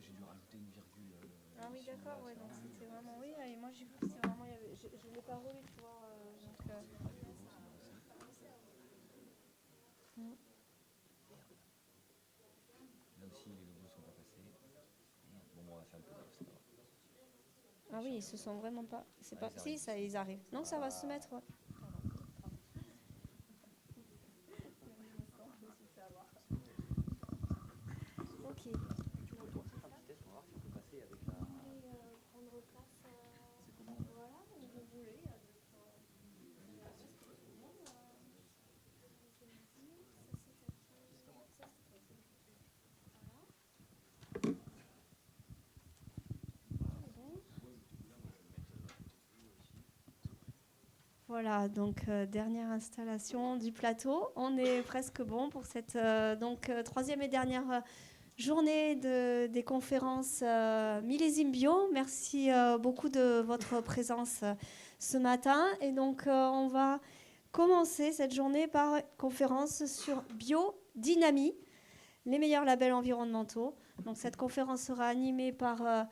J'ai dû rajouter une virgule. Ah oui, Ici ou d'accord, là, ouais, ça. donc c'était vraiment, oui, et moi j'ai cru que c'était vraiment, je ne l'ai pas relu, tu vois, donc, C'est pas du logo, c'est mal aussi. mm. Là aussi, les logos sont pas passés. Merde. Bon, on va faire le PDF, c'est pas grave. Ah oui, ils Télécharger. se sont vraiment pas, c'est Ah, pas, ils si, arrivent ça, ici. ils arrivent. Non, ça va se Ah. mettre, ouais. Ok. Tu peux toi faire un petit test, on va voir si on peut passer avec la. Vous voulez prendre place, C'est comment? voilà, où vous voulez, voilà, donc dernière installation du plateau. On est presque bon pour cette troisième et dernière journée des conférences Millésime Bio. Merci beaucoup de votre présence ce matin. Et donc, on va commencer cette journée par une conférence sur biodynamie, les meilleurs labels environnementaux. Donc, cette conférence sera animée par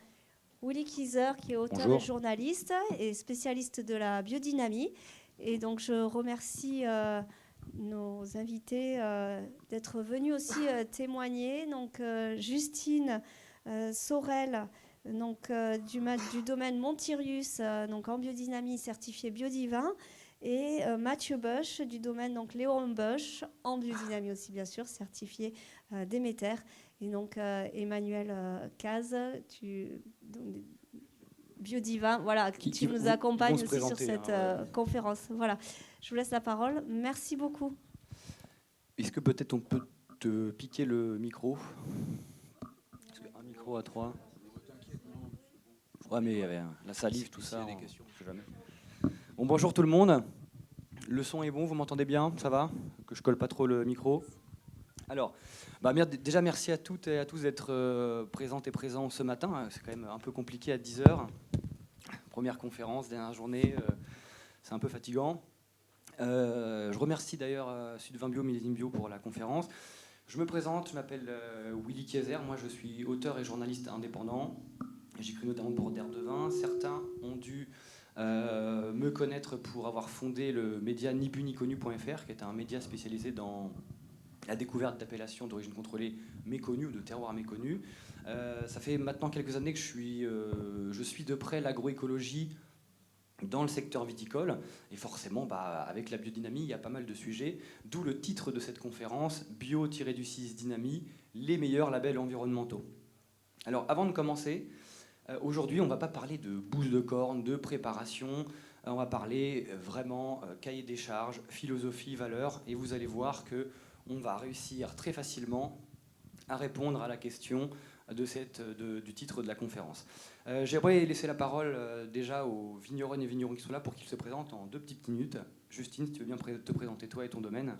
Willy Kieser, qui est auteur et Bonjour. journaliste et spécialiste de la biodynamie. Et donc, je remercie nos invités d'être venus aussi témoigner. Donc, Justine Sorel, donc, du domaine Montirius, donc en biodynamie certifié Biodivin, et Mathieu Bosch du domaine donc Léon Bosch en biodynamie aussi bien sûr certifié Déméter. Et donc Emmanuel Caz, Biodivin, voilà, qui nous Ils vont accompagne se aussi sur présenter. cette Ouais. conférence. Voilà, je vous laisse la parole. Merci beaucoup. Est-ce que peut-être on peut te piquer le micro? Parce qu'un micro à trois. Ouais, mais il y avait la salive, tout ça. On sait jamais. Bon, bonjour tout le monde. Le son est bon, vous m'entendez bien? Ça va? Que je colle pas trop le micro? Alors, déjà merci à toutes et à tous d'être présentes et présents ce matin. C'est quand même un peu compliqué à 10 heures. Première conférence, dernière journée, c'est un peu fatigant. Je remercie d'ailleurs Sudvin Bio, Millésime Bio pour la conférence. Je me présente, je m'appelle Willy Kieser, moi je suis auteur et journaliste indépendant. J'écris notamment pour Der de Vin. Certains ont dû me connaître pour avoir fondé le média nibuniconnu.fr, qui est un média spécialisé dans la découverte d'appellations d'origine contrôlée méconnues ou de terroirs méconnus. Ça fait maintenant quelques années que je suis de près l'agroécologie dans le secteur viticole, et forcément, avec la biodynamie, il y a pas mal de sujets, d'où le titre de cette conférence, Bio-du-6 Dynamie, les meilleurs labels environnementaux. Alors, avant de commencer, aujourd'hui, on ne va pas parler de bouse de corne, de préparation, on va parler vraiment cahier des charges, philosophie, valeurs, et vous allez voir qu'on va réussir très facilement à répondre à la question du titre de la conférence. J'aimerais laisser la parole déjà aux vigneronnes et vignerons qui sont là pour qu'ils se présentent en 2 petites minutes. Justine, si tu veux bien te présenter toi et ton domaine.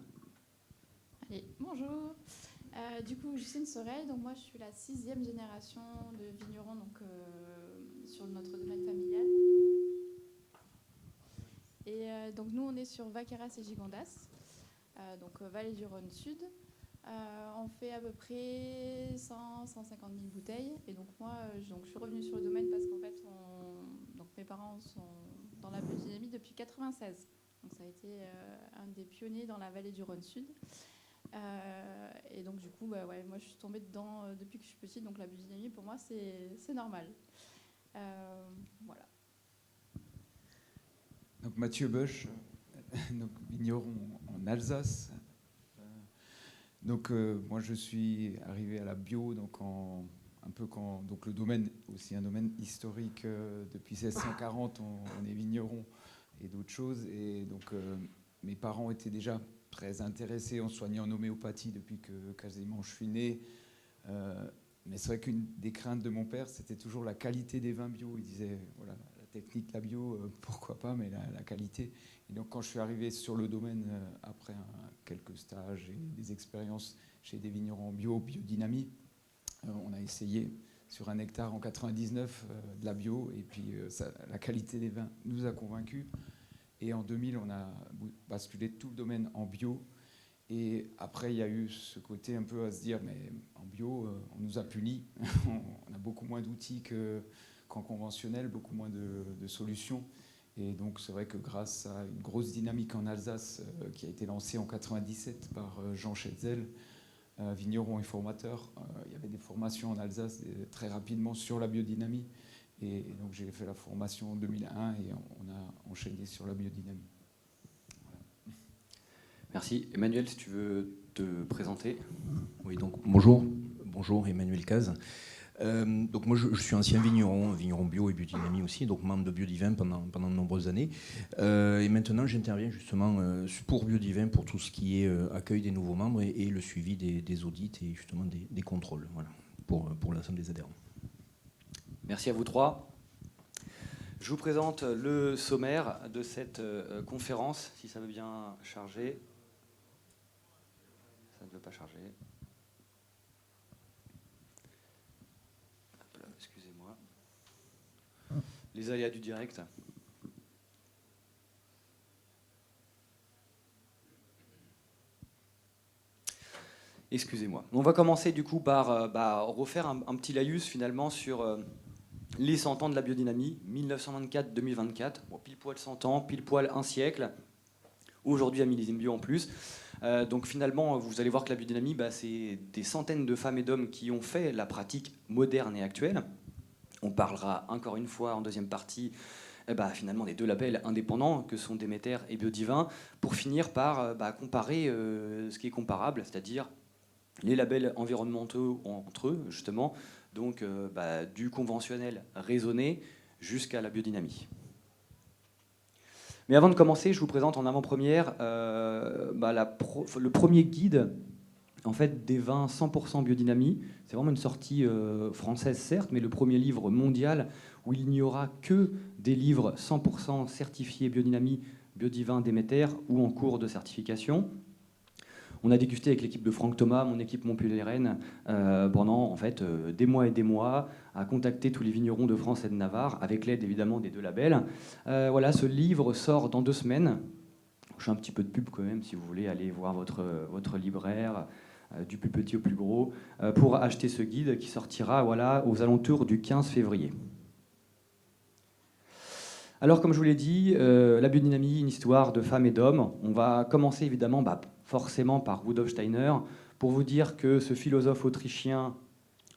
Allez, bonjour. Du coup, Justine Sorel, donc moi je suis la 6e génération de vignerons donc, sur notre domaine familial. Et donc nous on est sur Vaqueras et Gigondas, donc vallée du Rhône Sud. On fait à peu près 100-150 000 bouteilles. Et donc moi je suis revenue sur le domaine parce qu'en fait donc mes parents sont dans la biodynamie depuis 1996. Donc ça a été un des pionniers dans la vallée du Rhône Sud. Et donc du coup, moi je suis tombée dedans depuis que je suis petite, donc la biodynamie pour moi c'est normal. Voilà. Donc Mathieu Bosch, donc vigneron en Alsace. Moi je suis arrivé à la bio donc le domaine aussi un domaine historique depuis 1640 on est vigneron et d'autres choses et donc mes parents étaient déjà très intéressés en soignant en homéopathie depuis que quasiment je suis né. Mais c'est vrai qu'une des craintes de mon père, c'était toujours la qualité des vins bio. Il disait, voilà, la technique, la bio, pourquoi pas, mais la qualité. Et donc quand je suis arrivé sur le domaine, après quelques stages et des expériences chez des vignerons bio, biodynamie, on a essayé sur 1 hectare en 99 de la bio, et puis la qualité des vins nous a convaincus. Et en 2000, on a basculé tout le domaine en bio. Et après, il y a eu ce côté un peu à se dire, mais en bio, on nous a punis, on a beaucoup moins d'outils qu'en conventionnel, beaucoup moins de solutions. Et donc c'est vrai que grâce à une grosse dynamique en Alsace qui a été lancée en 97 par Jean Schetzel, vigneron et formateur, il y avait des formations en Alsace très rapidement sur la biodynamie. Et donc j'ai fait la formation en 2001 et on a enchaîné sur la biodynamie. Merci. Emmanuel, si tu veux te présenter. Oui, donc bonjour, Emmanuel Caz. Donc moi je suis ancien vigneron bio et biodynamie aussi, donc membre de Biodivin pendant de nombreuses années. Et maintenant j'interviens justement pour Biodivin pour tout ce qui est accueil des nouveaux membres et le suivi des audits et justement des contrôles, voilà, pour l'ensemble des adhérents. Merci à vous trois. Je vous présente le sommaire de cette conférence, si ça veut bien charger. Ça ne veut pas charger. Hop là, excusez-moi. Les aléas du direct. Excusez-moi. On va commencer du coup par refaire un petit laïus finalement sur les 100 ans de la biodynamie, 1924-2024. Bon, pile poil 100 ans, pile poil un siècle. Aujourd'hui à millésime bio en plus. Donc finalement, vous allez voir que la biodynamie, c'est des centaines de femmes et d'hommes qui ont fait la pratique moderne et actuelle. On parlera encore une fois en deuxième partie finalement des deux labels indépendants que sont Déméter et Biodivin, pour finir par comparer ce qui est comparable, c'est-à-dire les labels environnementaux entre eux, justement, donc du conventionnel raisonné jusqu'à la biodynamie. Mais avant de commencer, je vous présente en avant-première le premier guide en fait, des vins 100% biodynamie. C'est vraiment une sortie française, certes, mais le premier livre mondial où il n'y aura que des livres 100% certifiés biodynamie, Biodivin, Déméter ou en cours de certification. On a dégusté avec l'équipe de Franck Thomas, mon équipe Montpellier-Rennes, pendant en fait, des mois et des mois, à contacter tous les vignerons de France et de Navarre, avec l'aide évidemment des deux labels. Voilà, ce livre sort dans 2 semaines. Je fais un petit peu de pub quand même, si vous voulez aller voir votre libraire, du plus petit au plus gros, pour acheter ce guide qui sortira aux alentours du 15 février. Alors, comme je vous l'ai dit, la biodynamie, une histoire de femmes et d'hommes. On va commencer évidemment forcément par Rudolf Steiner, pour vous dire que ce philosophe autrichien,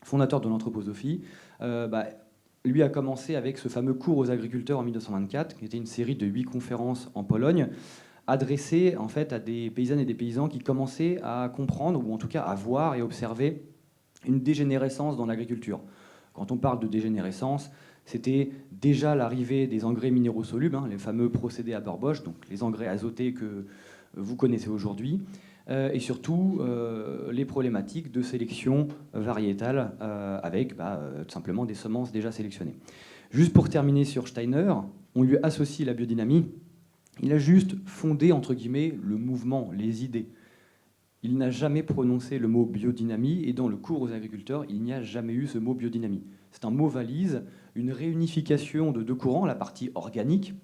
fondateur de l'anthroposophie, lui a commencé avec ce fameux cours aux agriculteurs en 1924, qui était une série de 8 conférences en Pologne, adressées en fait à des paysannes et des paysans qui commençaient à comprendre, ou en tout cas à voir et observer une dégénérescence dans l'agriculture. Quand on parle de dégénérescence, c'était déjà l'arrivée des engrais minéraux solubles, les fameux procédés Haber-Bosch, donc les engrais azotés que vous connaissez aujourd'hui, et surtout les problématiques de sélection variétale avec tout simplement des semences déjà sélectionnées. Juste pour terminer sur Steiner, on lui associe la biodynamie. Il a juste fondé, entre guillemets, le mouvement, les idées. Il n'a jamais prononcé le mot biodynamie, et dans le cours aux agriculteurs, il n'y a jamais eu ce mot biodynamie. C'est un mot valise, une réunification de 2 courants, la partie organique,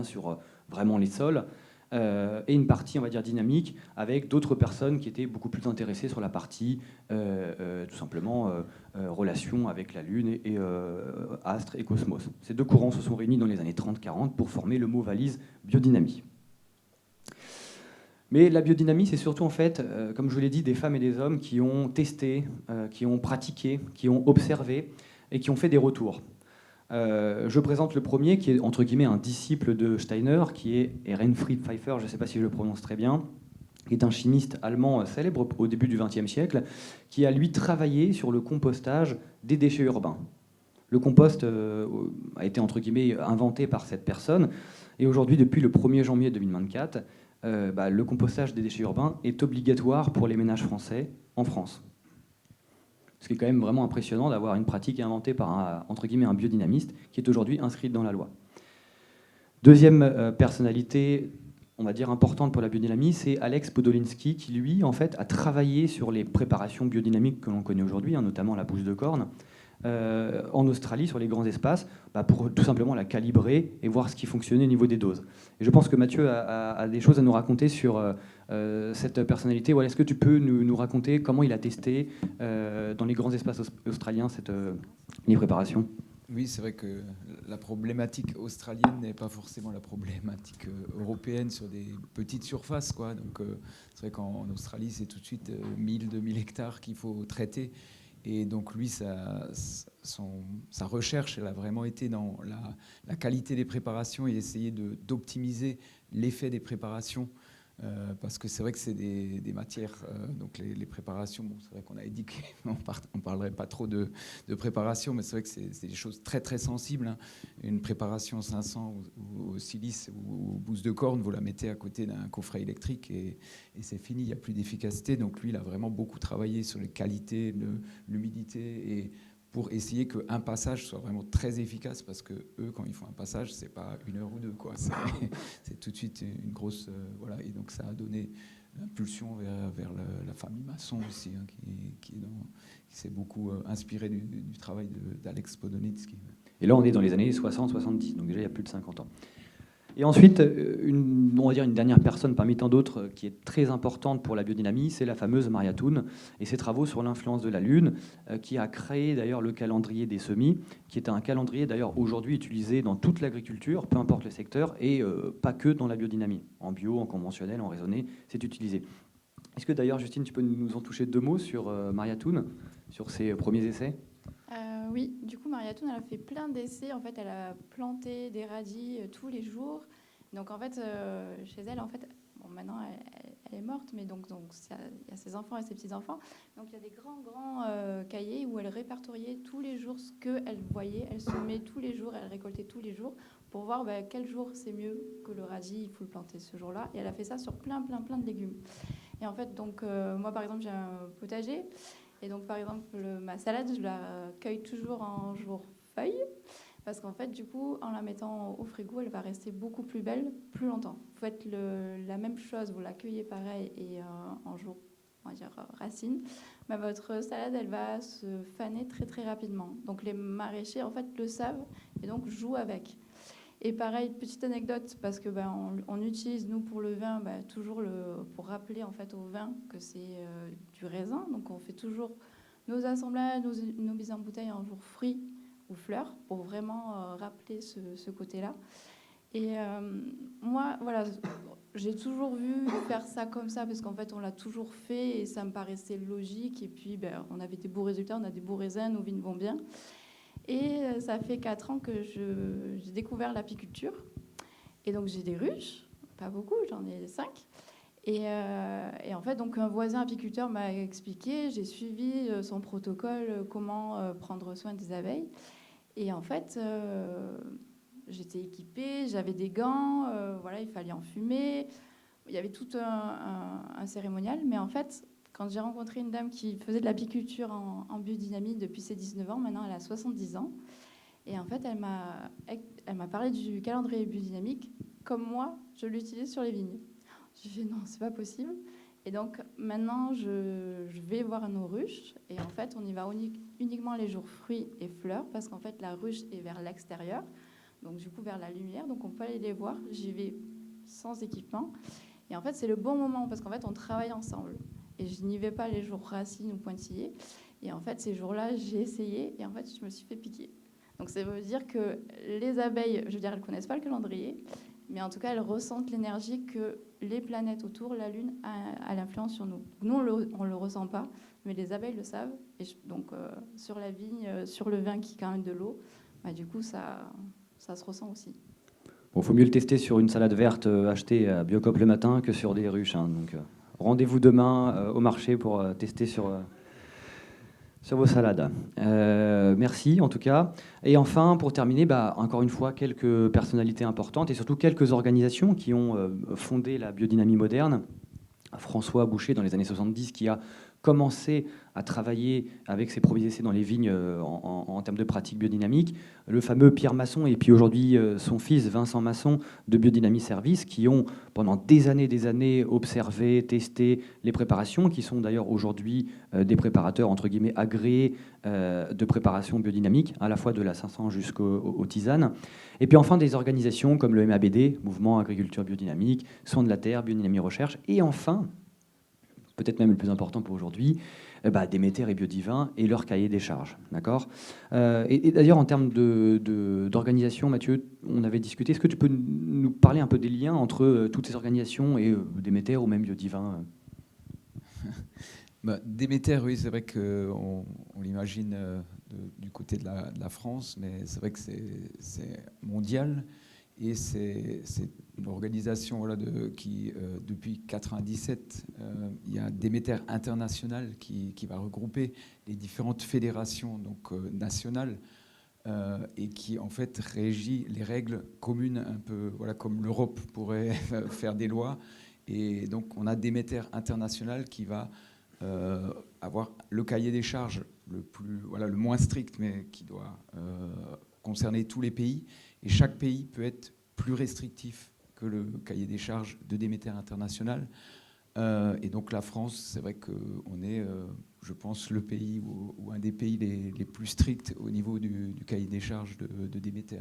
sur vraiment les sols, et une partie, on va dire, dynamique, avec d'autres personnes qui étaient beaucoup plus intéressées sur la partie, tout simplement, relation avec la Lune et astres et cosmos. Ces 2 courants se sont réunis dans les années 30-40 pour former le mot valise biodynamie. Mais la biodynamie, c'est surtout, en fait, comme je vous l'ai dit, des femmes et des hommes qui ont testé, qui ont pratiqué, qui ont observé et qui ont fait des retours. Je présente le premier, qui est entre guillemets un disciple de Steiner, qui est Ehrenfried Pfeiffer, je ne sais pas si je le prononce très bien, qui est un chimiste allemand célèbre au début du XXe siècle, qui a lui travaillé sur le compostage des déchets urbains. Le compost a été entre guillemets inventé par cette personne, et aujourd'hui, depuis le 1er janvier 2024, le compostage des déchets urbains est obligatoire pour les ménages français en France. Ce qui est quand même vraiment impressionnant d'avoir une pratique inventée par entre guillemets, un biodynamiste qui est aujourd'hui inscrite dans la loi. Deuxième personnalité, on va dire, importante pour la biodynamie, c'est Alex Podolinsky, qui lui, en fait, a travaillé sur les préparations biodynamiques que l'on connaît aujourd'hui, notamment la bouse de corne, en Australie, sur les grands espaces, pour tout simplement la calibrer et voir ce qui fonctionnait au niveau des doses. Et je pense que Mathieu a des choses à nous raconter sur cette personnalité. Voilà, est-ce que tu peux nous raconter comment il a testé dans les grands espaces australiens les préparations? Oui, c'est vrai que la problématique australienne n'est pas forcément la problématique européenne sur des petites surfaces, quoi. Donc, c'est vrai qu'en Australie, c'est tout de suite 1000-2000 hectares qu'il faut traiter. Et donc, lui, sa recherche, elle a vraiment été dans la qualité des préparations et essayer d'optimiser l'effet des préparations. Parce que c'est vrai que c'est des matières, donc les préparations, bon, c'est vrai qu'on avait dit qu'on ne parlerait pas trop de préparation, mais c'est vrai que c'est des choses très très sensibles, hein. Une préparation 500 au silice ou au bouse de corne, vous la mettez à côté d'un coffret électrique et c'est fini, il n'y a plus d'efficacité. Donc lui, il a vraiment beaucoup travaillé sur les qualités, l'humidité, et pour essayer qu'un passage soit vraiment très efficace, parce que eux, quand ils font un passage, c'est pas 1 heure ou 2, quoi. C'est tout de suite une grosse... voilà. Et donc ça a donné l'impulsion vers la famille Masson aussi, hein, qui s'est beaucoup inspiré du travail d'Alex Podonitsky. Et là, on est dans les années 60-70, donc déjà il y a plus de 50 ans. Et ensuite, on va dire une dernière personne parmi tant d'autres qui est très importante pour la biodynamie, c'est la fameuse Maria Thun et ses travaux sur l'influence de la Lune, qui a créé d'ailleurs le calendrier des semis, qui est un calendrier d'ailleurs aujourd'hui utilisé dans toute l'agriculture, peu importe le secteur, et pas que dans la biodynamie. En bio, en conventionnel, en raisonné, c'est utilisé. Est-ce que d'ailleurs, Justine, tu peux nous en toucher 2 mots sur Maria Thun, sur ses premiers essais? Oui, du coup, Maria Thun, elle a fait plein d'essais. En fait, elle a planté des radis tous les jours. Donc, en fait, chez elle, en fait, bon, maintenant, elle est morte, mais donc il y a ses enfants et ses petits-enfants. Donc, il y a des grands cahiers où elle répertoriait tous les jours ce qu'elle voyait. Elle semait tous les jours, elle récoltait tous les jours pour voir quel jour c'est mieux que le radis, il faut le planter ce jour-là. Et elle a fait ça sur plein de légumes. Et en fait, donc, moi, par exemple, j'ai un potager. Et donc, par exemple, ma salade, je la cueille toujours en jour feuille. Parce qu'en fait, du coup, en la mettant au frigo, elle va rester beaucoup plus belle, plus longtemps. Vous faites la même chose, vous la cueillez pareil et en jour, on va dire, racine. Mais votre salade, elle va se faner très, très rapidement. Donc, les maraîchers, en fait, le savent et donc jouent avec. Et pareil, petite anecdote, parce que on utilise, nous, pour le vin, toujours pour rappeler en fait au vin que c'est du raisin. Donc, on fait toujours nos assemblages, nos mises en bouteille en jour fruits ou fleurs, pour vraiment rappeler ce côté-là. Et moi, voilà, j'ai toujours vu faire ça comme ça, parce qu'en fait, on l'a toujours fait et ça me paraissait logique. Et puis, on avait des beaux résultats, on a des beaux raisins, nos vignes vont bien. Et ça fait 4 ans que j'ai découvert l'apiculture. Et donc, j'ai des ruches, pas beaucoup, j'en ai 5. Et en fait, donc, un voisin apiculteur m'a expliqué, j'ai suivi son protocole, comment prendre soin des abeilles. Et en fait, j'étais équipée, j'avais des gants, voilà, il fallait enfumer. Il y avait tout un cérémonial. Mais en fait, quand j'ai rencontré une dame qui faisait de l'apiculture en biodynamie depuis ses 19 ans, maintenant elle a 70 ans. Et en fait, elle m'a parlé du calendrier biodynamique comme moi, je l'utilise sur les vignes. J'ai fait non, c'est pas possible. Et donc maintenant, je vais voir nos ruches. Et en fait, on y va uniquement les jours fruits et fleurs, parce qu'en fait, la ruche est vers l'extérieur, donc du coup vers la lumière. Donc on peut aller les voir. J'y vais sans équipement. Et en fait, c'est le bon moment, parce qu'en fait, on travaille ensemble. Et je n'y vais pas les jours racines ou pointillés. Et en fait, ces jours-là, j'ai essayé et en fait, je me suis fait piquer. Donc ça veut dire que les abeilles, je veux dire, elles ne connaissent pas le calendrier, mais en tout cas, elles ressentent l'énergie que les planètes autour, la Lune, a l'influence sur nous. Nous, on ne le ressent pas, mais les abeilles le savent. Et donc, sur la vigne, sur le vin qui est quand même de l'eau, du coup, ça se ressent aussi. Bon, faut mieux le tester sur une salade verte achetée à Biocoop le matin que sur des ruches, hein, donc... Rendez-vous demain au marché pour tester sur vos salades. Merci en tout cas. Et enfin, pour terminer, encore une fois, quelques personnalités importantes et surtout quelques organisations qui ont fondé la biodynamie moderne. François Boucher, dans les années 70, qui a commencé à travailler avec ses premiers essais dans les vignes en termes de pratiques biodynamiques. Le fameux Pierre Masson et puis aujourd'hui son fils Vincent Masson de Biodynamie Service qui ont pendant des années observé, testé les préparations, qui sont d'ailleurs aujourd'hui des préparateurs entre guillemets agréés de préparation biodynamique, à la fois de la 500 jusqu'aux tisanes. Et puis enfin des organisations comme le MABD, Mouvement Agriculture Biodynamique, Soins de la Terre, Biodynamie Recherche, et enfin, peut-être même le plus important pour aujourd'hui, Déméter et Biodivin et leur cahier des charges. D'accord. Et d'ailleurs, en termes d'organisation, Mathieu, on avait discuté. Est-ce que tu peux nous parler un peu des liens entre toutes ces organisations et Déméter ou même Biodivin? Déméter, oui, c'est vrai qu'on l'imagine du côté de la France, mais c'est vrai que c'est mondial. Et c'est une organisation qui, depuis 1997, il y a Déméter International qui va regrouper les différentes fédérations donc, nationales et qui en fait régit les règles communes, un peu comme l'Europe pourrait faire des lois. Et donc on a Déméter International qui va avoir le cahier des charges le moins strict, mais qui doit concerner tous les pays. Et chaque pays peut être plus restrictif que le cahier des charges de Déméter International. Et donc la France, c'est vrai qu'on est, je pense, le pays ou un des pays les plus stricts au niveau du cahier des charges de Déméter.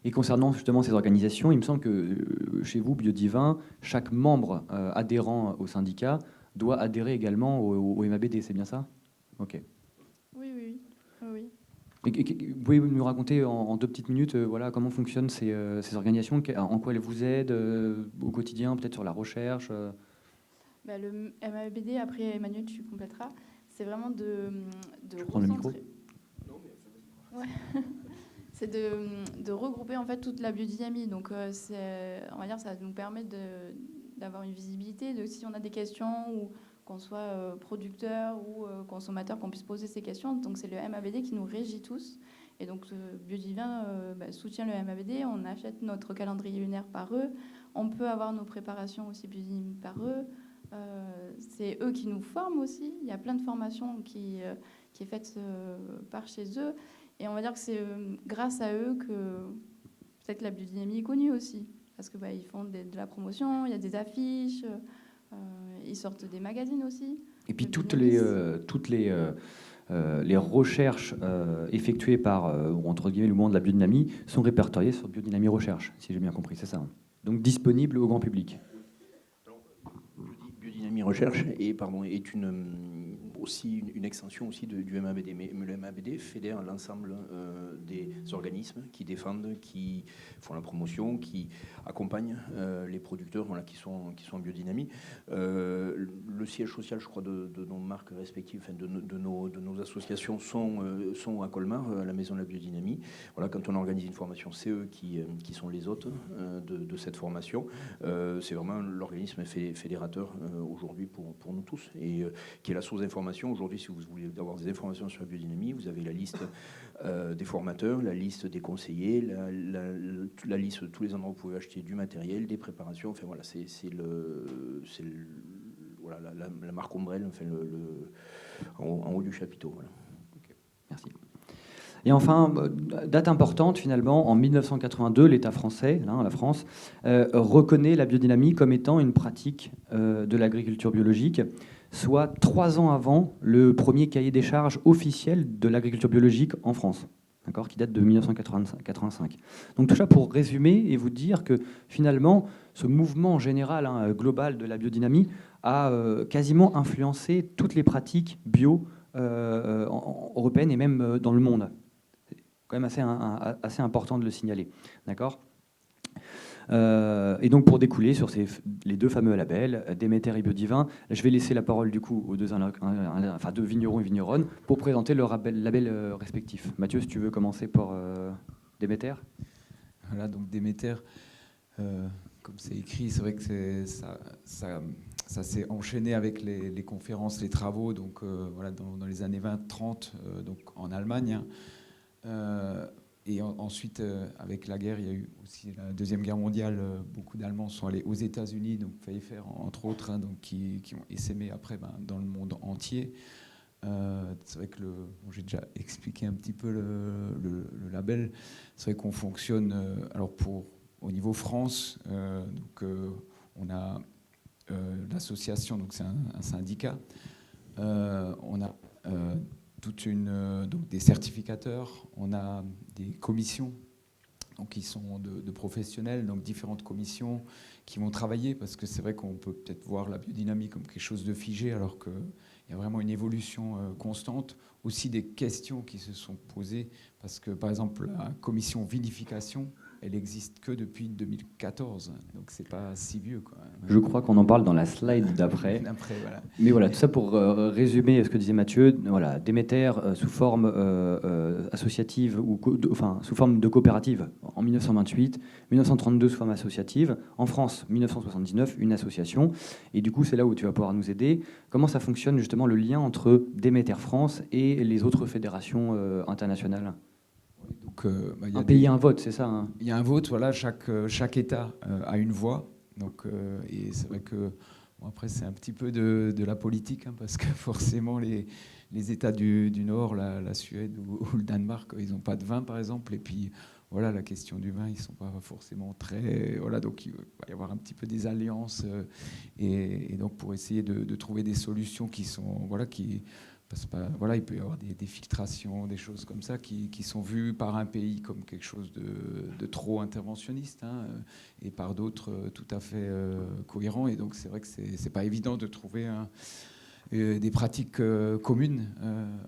Et concernant justement ces organisations, il me semble que chez vous, Biodivin, chaque membre adhérent au syndicat doit adhérer également au MABD, c'est bien ça? Ok. Oui. Vous pouvez nous raconter en 2 petites minutes comment fonctionnent ces organisations, en quoi elles vous aident au quotidien, peut-être sur la recherche Le MABD, après Emmanuel, tu compléteras, c'est vraiment de prends le micro. C'est de regrouper en fait toute la biodynamie. Donc on va dire ça nous permet d'avoir une visibilité de si on a des questions ou qu'on soit producteur ou consommateur, qu'on puisse poser ces questions. Donc c'est le MABD qui nous régit tous. Et donc Biodivin soutient le MABD. On achète notre calendrier lunaire par eux. On peut avoir nos préparations aussi biodynamiques par eux. C'est eux qui nous forment aussi. Il y a plein de formations qui est faite par chez eux. Et on va dire que c'est grâce à eux que peut-être la biodynamie est connue aussi. Parce que ils font de la promotion, il y a des affiches, ils sortent des magazines aussi. Et puis toutes les recherches effectuées par, entre guillemets, le monde de la biodynamie sont répertoriées sur Biodynamie Recherche, si j'ai bien compris, c'est ça. Donc disponible au grand public. Biodynamie Recherche est aussi une extension aussi du MABD. Mais le MABD fédère l'ensemble des organismes qui défendent, qui font la promotion, qui accompagnent les producteurs qui sont en biodynamie. Le siège social, je crois, de nos marques respectives, de nos associations sont à Colmar, à la Maison de la Biodynamie. Quand on organise une formation, c'est eux qui sont les hôtes de cette formation. C'est vraiment l'organisme fédérateur aujourd'hui pour nous tous et qui est la source d'information. Aujourd'hui, si vous voulez avoir des informations sur la biodynamie, vous avez la liste des formateurs, la liste des conseillers, la liste de tous les endroits où vous pouvez acheter du matériel, des préparations. Enfin voilà, c'est la marque ombrelle, en haut du chapiteau. Voilà. Okay. Merci. Et enfin, date importante finalement, en 1982, l'État français, la France, reconnaît la biodynamie comme étant une pratique de l'agriculture biologique, soit 3 ans avant le premier cahier des charges officiel de l'agriculture biologique en France, qui date de 1985. Donc tout ça pour résumer et vous dire que finalement, ce mouvement général, global de la biodynamie a quasiment influencé toutes les pratiques bio européennes et même dans le monde. C'est quand même assez important de le signaler. D'accord ? Et donc pour découler sur les 2 fameux labels, Déméter et Biodivin, je vais laisser la parole du coup aux 2 vignerons et vigneronnes pour présenter leurs labels respectifs. Mathieu, si tu veux commencer par Déméter. Voilà, donc Déméter, comme c'est écrit, c'est vrai que ça s'est enchaîné avec les conférences, les travaux, donc dans les années 20-30, donc en Allemagne. Et ensuite, avec la guerre, il y a eu aussi la Deuxième Guerre mondiale. Beaucoup d'Allemands sont allés aux États-Unis, donc Pfeiffer, entre autres, hein, donc, qui ont essaimé après dans le monde entier. C'est vrai que j'ai déjà expliqué un petit peu le label. C'est vrai qu'on fonctionne alors au niveau France. On a l'association, donc c'est un syndicat. On a donc des certificateurs, on a des commissions donc qui sont de professionnels, donc différentes commissions qui vont travailler, parce que c'est vrai qu'on peut peut-être voir la biodynamie comme quelque chose de figé, alors qu'il y a vraiment une évolution constante. Aussi des questions qui se sont posées, parce que par exemple la commission vinification, elle n'existe que depuis 2014, donc c'est pas si vieux, quoi. Je crois qu'on en parle dans la slide d'après. Voilà. Mais voilà, tout ça pour résumer ce que disait Mathieu. Voilà, Déméter sous forme associative sous forme de coopérative en 1928, 1932 sous forme associative, en France 1979 une association. Et du coup, c'est là où tu vas pouvoir nous aider. Comment ça fonctionne justement le lien entre Déméter France et les autres fédérations internationales? Donc, un pays, un vote, c'est ça, hein? Il y a un vote, voilà, chaque État a une voix. Donc, et c'est vrai que après, c'est un petit peu de la politique, hein, parce que forcément, les États du Nord, la Suède ou le Danemark, ils n'ont pas de vin, par exemple. Et puis, voilà, la question du vin, ils ne sont pas forcément très... Voilà, donc il va y avoir un petit peu des alliances. Et donc, pour essayer de trouver des solutions qui sont... Voilà, parce que, voilà, il peut y avoir des filtrations, des choses comme ça qui sont vues par un pays comme quelque chose de trop interventionniste, hein, et par d'autres tout à fait cohérent. Et donc c'est vrai que c'est pas évident de trouver des pratiques communes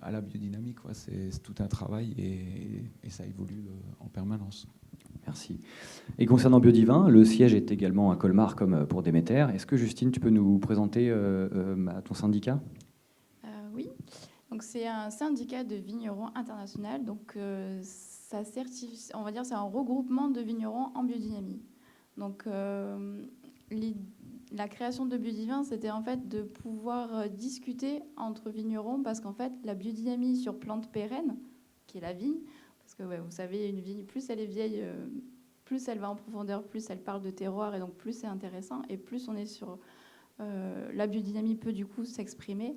à la biodynamie, quoi. C'est tout un travail et ça évolue en permanence. Merci. Et concernant Biodivin, le siège est également à Colmar comme pour Déméter. Est-ce que Justine, tu peux nous présenter ton syndicat ? Oui, donc c'est un syndicat de vignerons international. Donc ça certifie, on va dire, c'est un regroupement de vignerons en biodynamie. Donc la création de Biodivin, c'était en fait de pouvoir discuter entre vignerons, parce qu'en fait la biodynamie sur plante pérenne, qui est la vigne, parce que vous savez, une vigne, plus elle est vieille, plus elle va en profondeur, plus elle parle de terroir, et donc plus c'est intéressant, et plus on est sur la biodynamie peut du coup s'exprimer.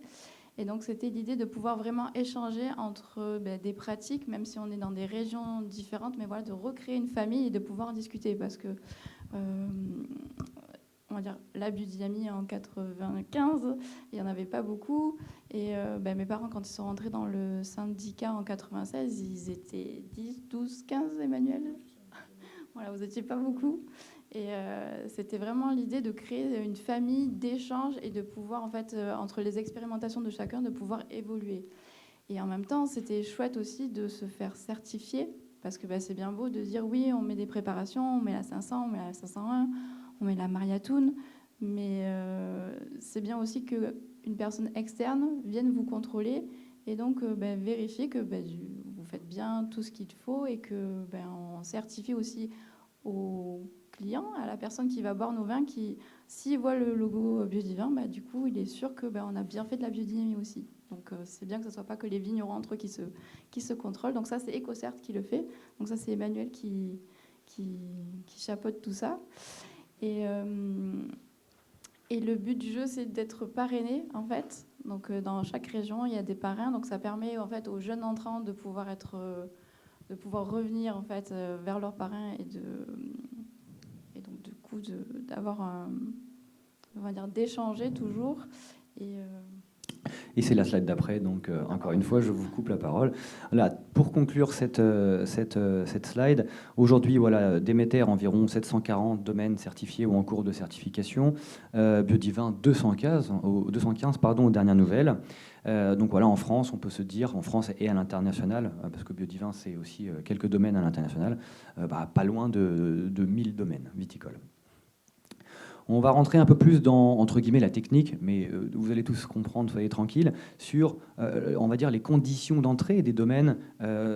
Et donc, c'était l'idée de pouvoir vraiment échanger entre des pratiques, même si on est dans des régions différentes, mais voilà, de recréer une famille et de pouvoir discuter. Parce que, on va dire, la biodynamie en 95, il n'y en avait pas beaucoup. Et mes parents, quand ils sont rentrés dans le syndicat en 96, ils étaient 10, 12, 15, Emmanuel. Voilà, vous n'étiez pas beaucoup. Et c'était vraiment l'idée de créer une famille d'échanges et de pouvoir, en fait, entre les expérimentations de chacun, de pouvoir évoluer. Et en même temps, c'était chouette aussi de se faire certifier, parce que c'est bien beau de dire oui, on met des préparations, on met la 500, on met la 501, on met la Mariatoun, mais c'est bien aussi qu'une personne externe vienne vous contrôler et donc vérifier que vous faites bien tout ce qu'il faut et que on certifie aussi aux client, à la personne qui va boire nos vins, qui, s'il voit le logo Biodivin, du coup, il est sûr que on a bien fait de la biodynamie aussi. Donc, c'est bien que ce ne soit pas que les vignerons entre eux qui se contrôlent. Donc ça, c'est EcoCert qui le fait. Donc ça, c'est Emmanuel qui chapeaute tout ça. Et le but du jeu, c'est d'être parrainé, en fait. Donc, dans chaque région, il y a des parrains. Donc, ça permet, en fait, aux jeunes entrants de pouvoir revenir, en fait, vers leurs parrains et donc du coup d'avoir on va dire d'échanger toujours et c'est la slide d'après, donc encore une fois je vous coupe la parole. Là, pour conclure cette slide, aujourd'hui voilà, Déméter environ 740 domaines certifiés ou en cours de certification, Biodivin 215 aux dernières nouvelles. Donc voilà, en France, on peut se dire, en France et à l'international, parce que Biodivin, c'est aussi quelques domaines à l'international, pas loin de 1000 domaines viticoles. On va rentrer un peu plus dans, entre guillemets, la technique, mais vous allez tous comprendre, soyez tranquilles, sur, on va dire, les conditions d'entrée des domaines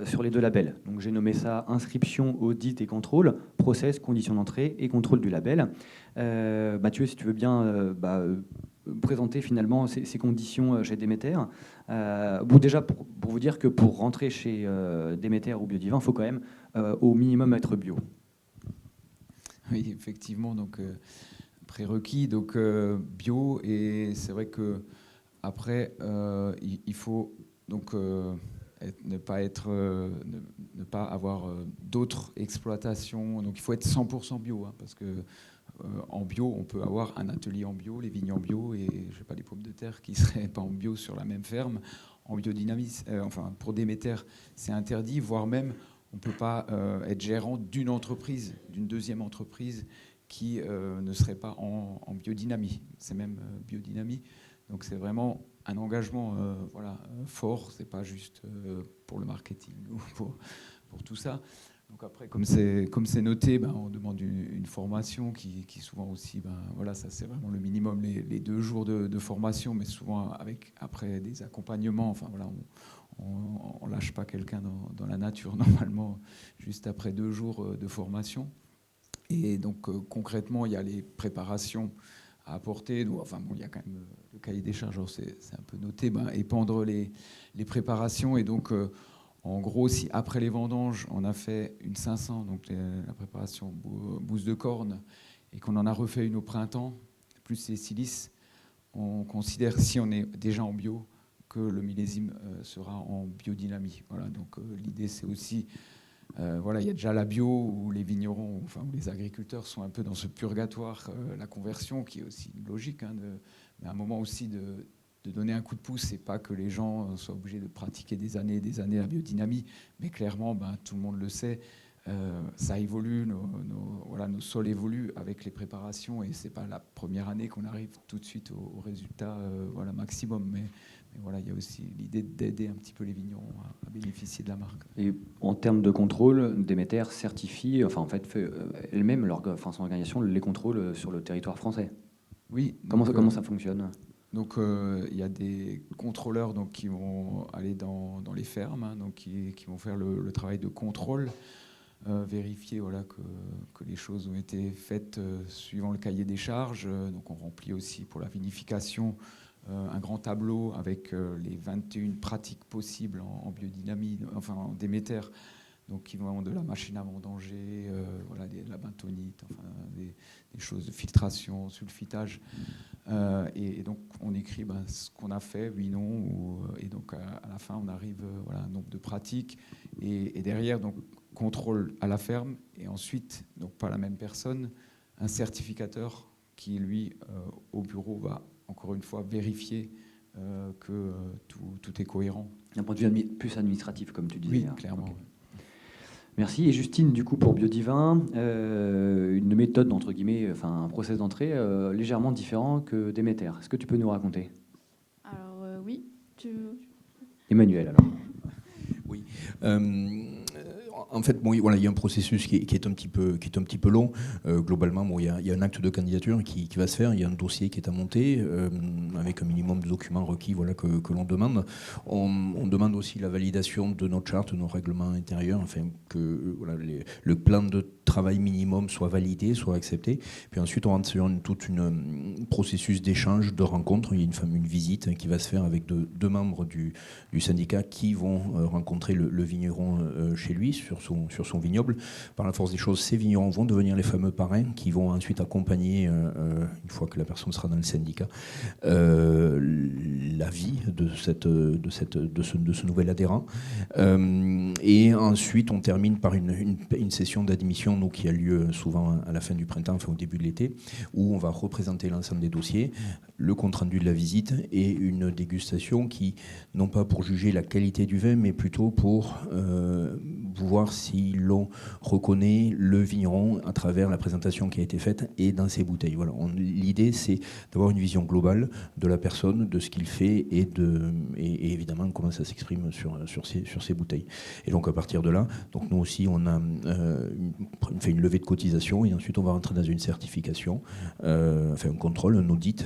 sur les deux labels. Donc j'ai nommé ça inscription, audit et contrôle, process, conditions d'entrée et contrôle du label. Mathieu, si tu veux bien présenter finalement ces conditions chez Déméter. Bon, déjà, pour vous dire que pour rentrer chez Déméter ou Biodivin, il faut quand même au minimum être bio. Oui, effectivement, donc prérequis, donc bio, et c'est vrai que après il faut donc ne pas avoir d'autres exploitations, donc il faut être 100% bio, hein, parce que en bio, on peut avoir un atelier en bio, les vignes en bio, et je sais pas, les pommes de terre qui seraient pas en bio sur la même ferme. En biodynamisme, enfin pour Déméter, c'est interdit, voire même on peut pas être gérant d'une entreprise, d'une deuxième entreprise qui ne serait pas en biodynamie. C'est même biodynamie. Donc c'est vraiment un engagement fort. C'est pas juste pour le marketing ou pour tout ça. Donc après, comme c'est noté, on demande une formation qui souvent aussi, ça c'est vraiment le minimum, les 2 jours de formation, mais souvent avec après des accompagnements. Enfin voilà, on lâche pas quelqu'un dans la nature normalement juste après 2 jours de formation. Et donc concrètement, il y a les préparations à apporter. Donc, il y a quand même le cahier des charges, c'est un peu noté, épandre les préparations. Et donc en gros, si après les vendanges, on a fait une 500, donc la préparation bouse de corne, et qu'on en a refait une au printemps, plus les silices, on considère, si on est déjà en bio, que le millésime sera en biodynamie. Voilà, donc l'idée, c'est aussi, il y a déjà la bio, où les vignerons, où les agriculteurs sont un peu dans ce purgatoire, la conversion, qui est aussi logique, mais à un moment aussi de donner un coup de pouce, et pas que les gens soient obligés de pratiquer des années et des années la biodynamie, mais clairement, tout le monde le sait, ça évolue, nos sols évoluent avec les préparations, et c'est pas la première année qu'on arrive tout de suite au résultat maximum, mais voilà, il y a aussi l'idée d'aider un petit peu les vignerons à bénéficier de la marque. Et en termes de contrôle, Déméter certifie, fait elle-même, son organisation les contrôle sur le territoire français. Oui. Comment ça fonctionne ? Donc il y a des contrôleurs qui vont aller dans les fermes, qui vont faire le travail de contrôle, vérifier que les choses ont été faites suivant le cahier des charges. Donc on remplit aussi pour la vinification un grand tableau avec les 21 pratiques possibles en biodynamie, en Déméter, donc qui vont de la machine à vendanger, de la bentonite, des choses de filtration, sulfitage. Et donc on écrit ce qu'on a fait, oui, non, et donc à la fin on arrive à un nombre de pratiques, et derrière donc contrôle à la ferme, et ensuite, donc pas la même personne, un certificateur qui lui au bureau va encore une fois vérifier que tout est cohérent. D'un point de vue plus administratif, comme tu disais. Oui, clairement. Okay. Merci. Et Justine, du coup, pour Biodivin, une méthode, entre guillemets, un process d'entrée légèrement différent que Déméter. Est-ce que tu peux nous raconter ? Alors, oui. Emmanuel, alors. Oui. En fait, il y a un processus qui est un petit peu long. Globalement, il y a un acte de candidature qui va se faire. Il y a un dossier qui est à monter avec un minimum de documents requis, que l'on demande. On demande aussi la validation de notre charte, de nos règlements intérieurs, afin que le plan de travail minimum soit validé, soit accepté. Puis ensuite, on rentre sur tout un processus d'échange, de rencontre. Il y a une visite qui va se faire avec deux membres du syndicat qui vont rencontrer le vigneron chez lui, sur son vignoble. Par la force des choses, ces vignerons vont devenir les fameux parrains qui vont ensuite accompagner, une fois que la personne sera dans le syndicat, la vie de ce nouvel adhérent. Et ensuite, on termine par une session d'admission qui a lieu souvent à la fin du printemps, au début de l'été, où on va représenter l'ensemble des dossiers, le compte-rendu de la visite et une dégustation qui, non pas pour juger la qualité du vin, mais plutôt pour voir si l'on reconnaît le vigneron à travers la présentation qui a été faite et dans ses bouteilles. Voilà. L'idée, c'est d'avoir une vision globale de la personne, de ce qu'il fait et évidemment comment ça s'exprime sur ses bouteilles. Et donc à partir de là, donc nous aussi, on a fait une levée de cotisation et ensuite on va rentrer dans une certification, un contrôle, un audit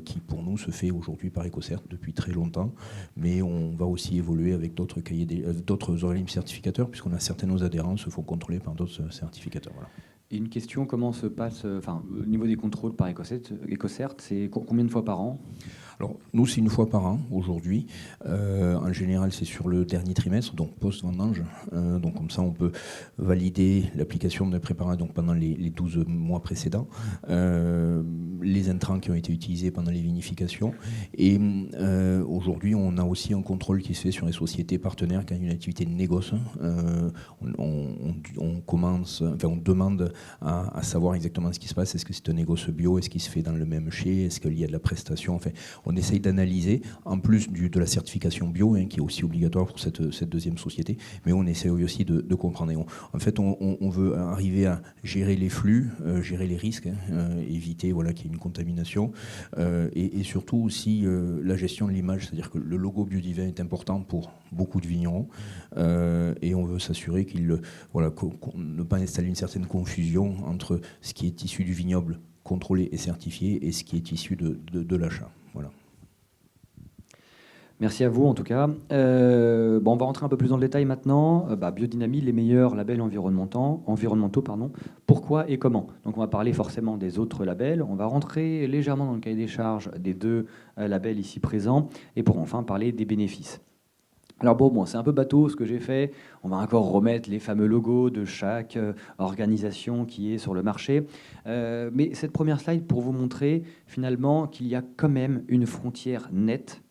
qui pour nous se fait aujourd'hui par EcoCert depuis très longtemps, mais on va aussi évoluer avec d'autres organismes certificateurs, puisqu'on a certains de nos adhérents se font contrôler par d'autres certificateurs. Voilà. Et une question, comment se passe, au niveau des contrôles par EcoCert, c'est combien de fois par an? Alors, nous, c'est une fois par an aujourd'hui. En général, c'est sur le dernier trimestre, donc post-vendange. Donc, comme ça, on peut valider l'application de préparat donc, pendant les 12 mois précédents, les intrants qui ont été utilisés pendant les vinifications. Et aujourd'hui, on a aussi un contrôle qui se fait sur les sociétés partenaires qui ont une activité de négoce. On demande à savoir exactement ce qui se passe. Est-ce que c'est un négoce bio? Est-ce qu'il se fait dans le même chai? Est-ce qu'il y a de la prestation? Enfin, on essaye d'analyser, en plus de la certification bio, qui est aussi obligatoire pour cette deuxième société, mais on essaye aussi de comprendre. En fait, on veut arriver à gérer les flux, gérer les risques, éviter qu'il y ait une contamination, et surtout aussi la gestion de l'image, c'est-à-dire que le logo Biodivin est important pour beaucoup de vignerons, et on veut s'assurer qu'on ne pas installer une certaine confusion entre ce qui est issu du vignoble contrôlé et certifié et ce qui est issu de l'achat. Voilà. Merci à vous en tout cas. On va rentrer un peu plus dans le détail maintenant. Biodynamie, les meilleurs labels environnementaux. Pourquoi et comment? Donc on va parler forcément des autres labels. On va rentrer légèrement dans le cahier des charges des deux labels ici présents. Et pour enfin parler des bénéfices. Alors c'est un peu bateau ce que j'ai fait. On va encore remettre les fameux logos de chaque organisation qui est sur le marché. Mais cette première slide pour vous montrer finalement qu'il y a quand même une frontière nette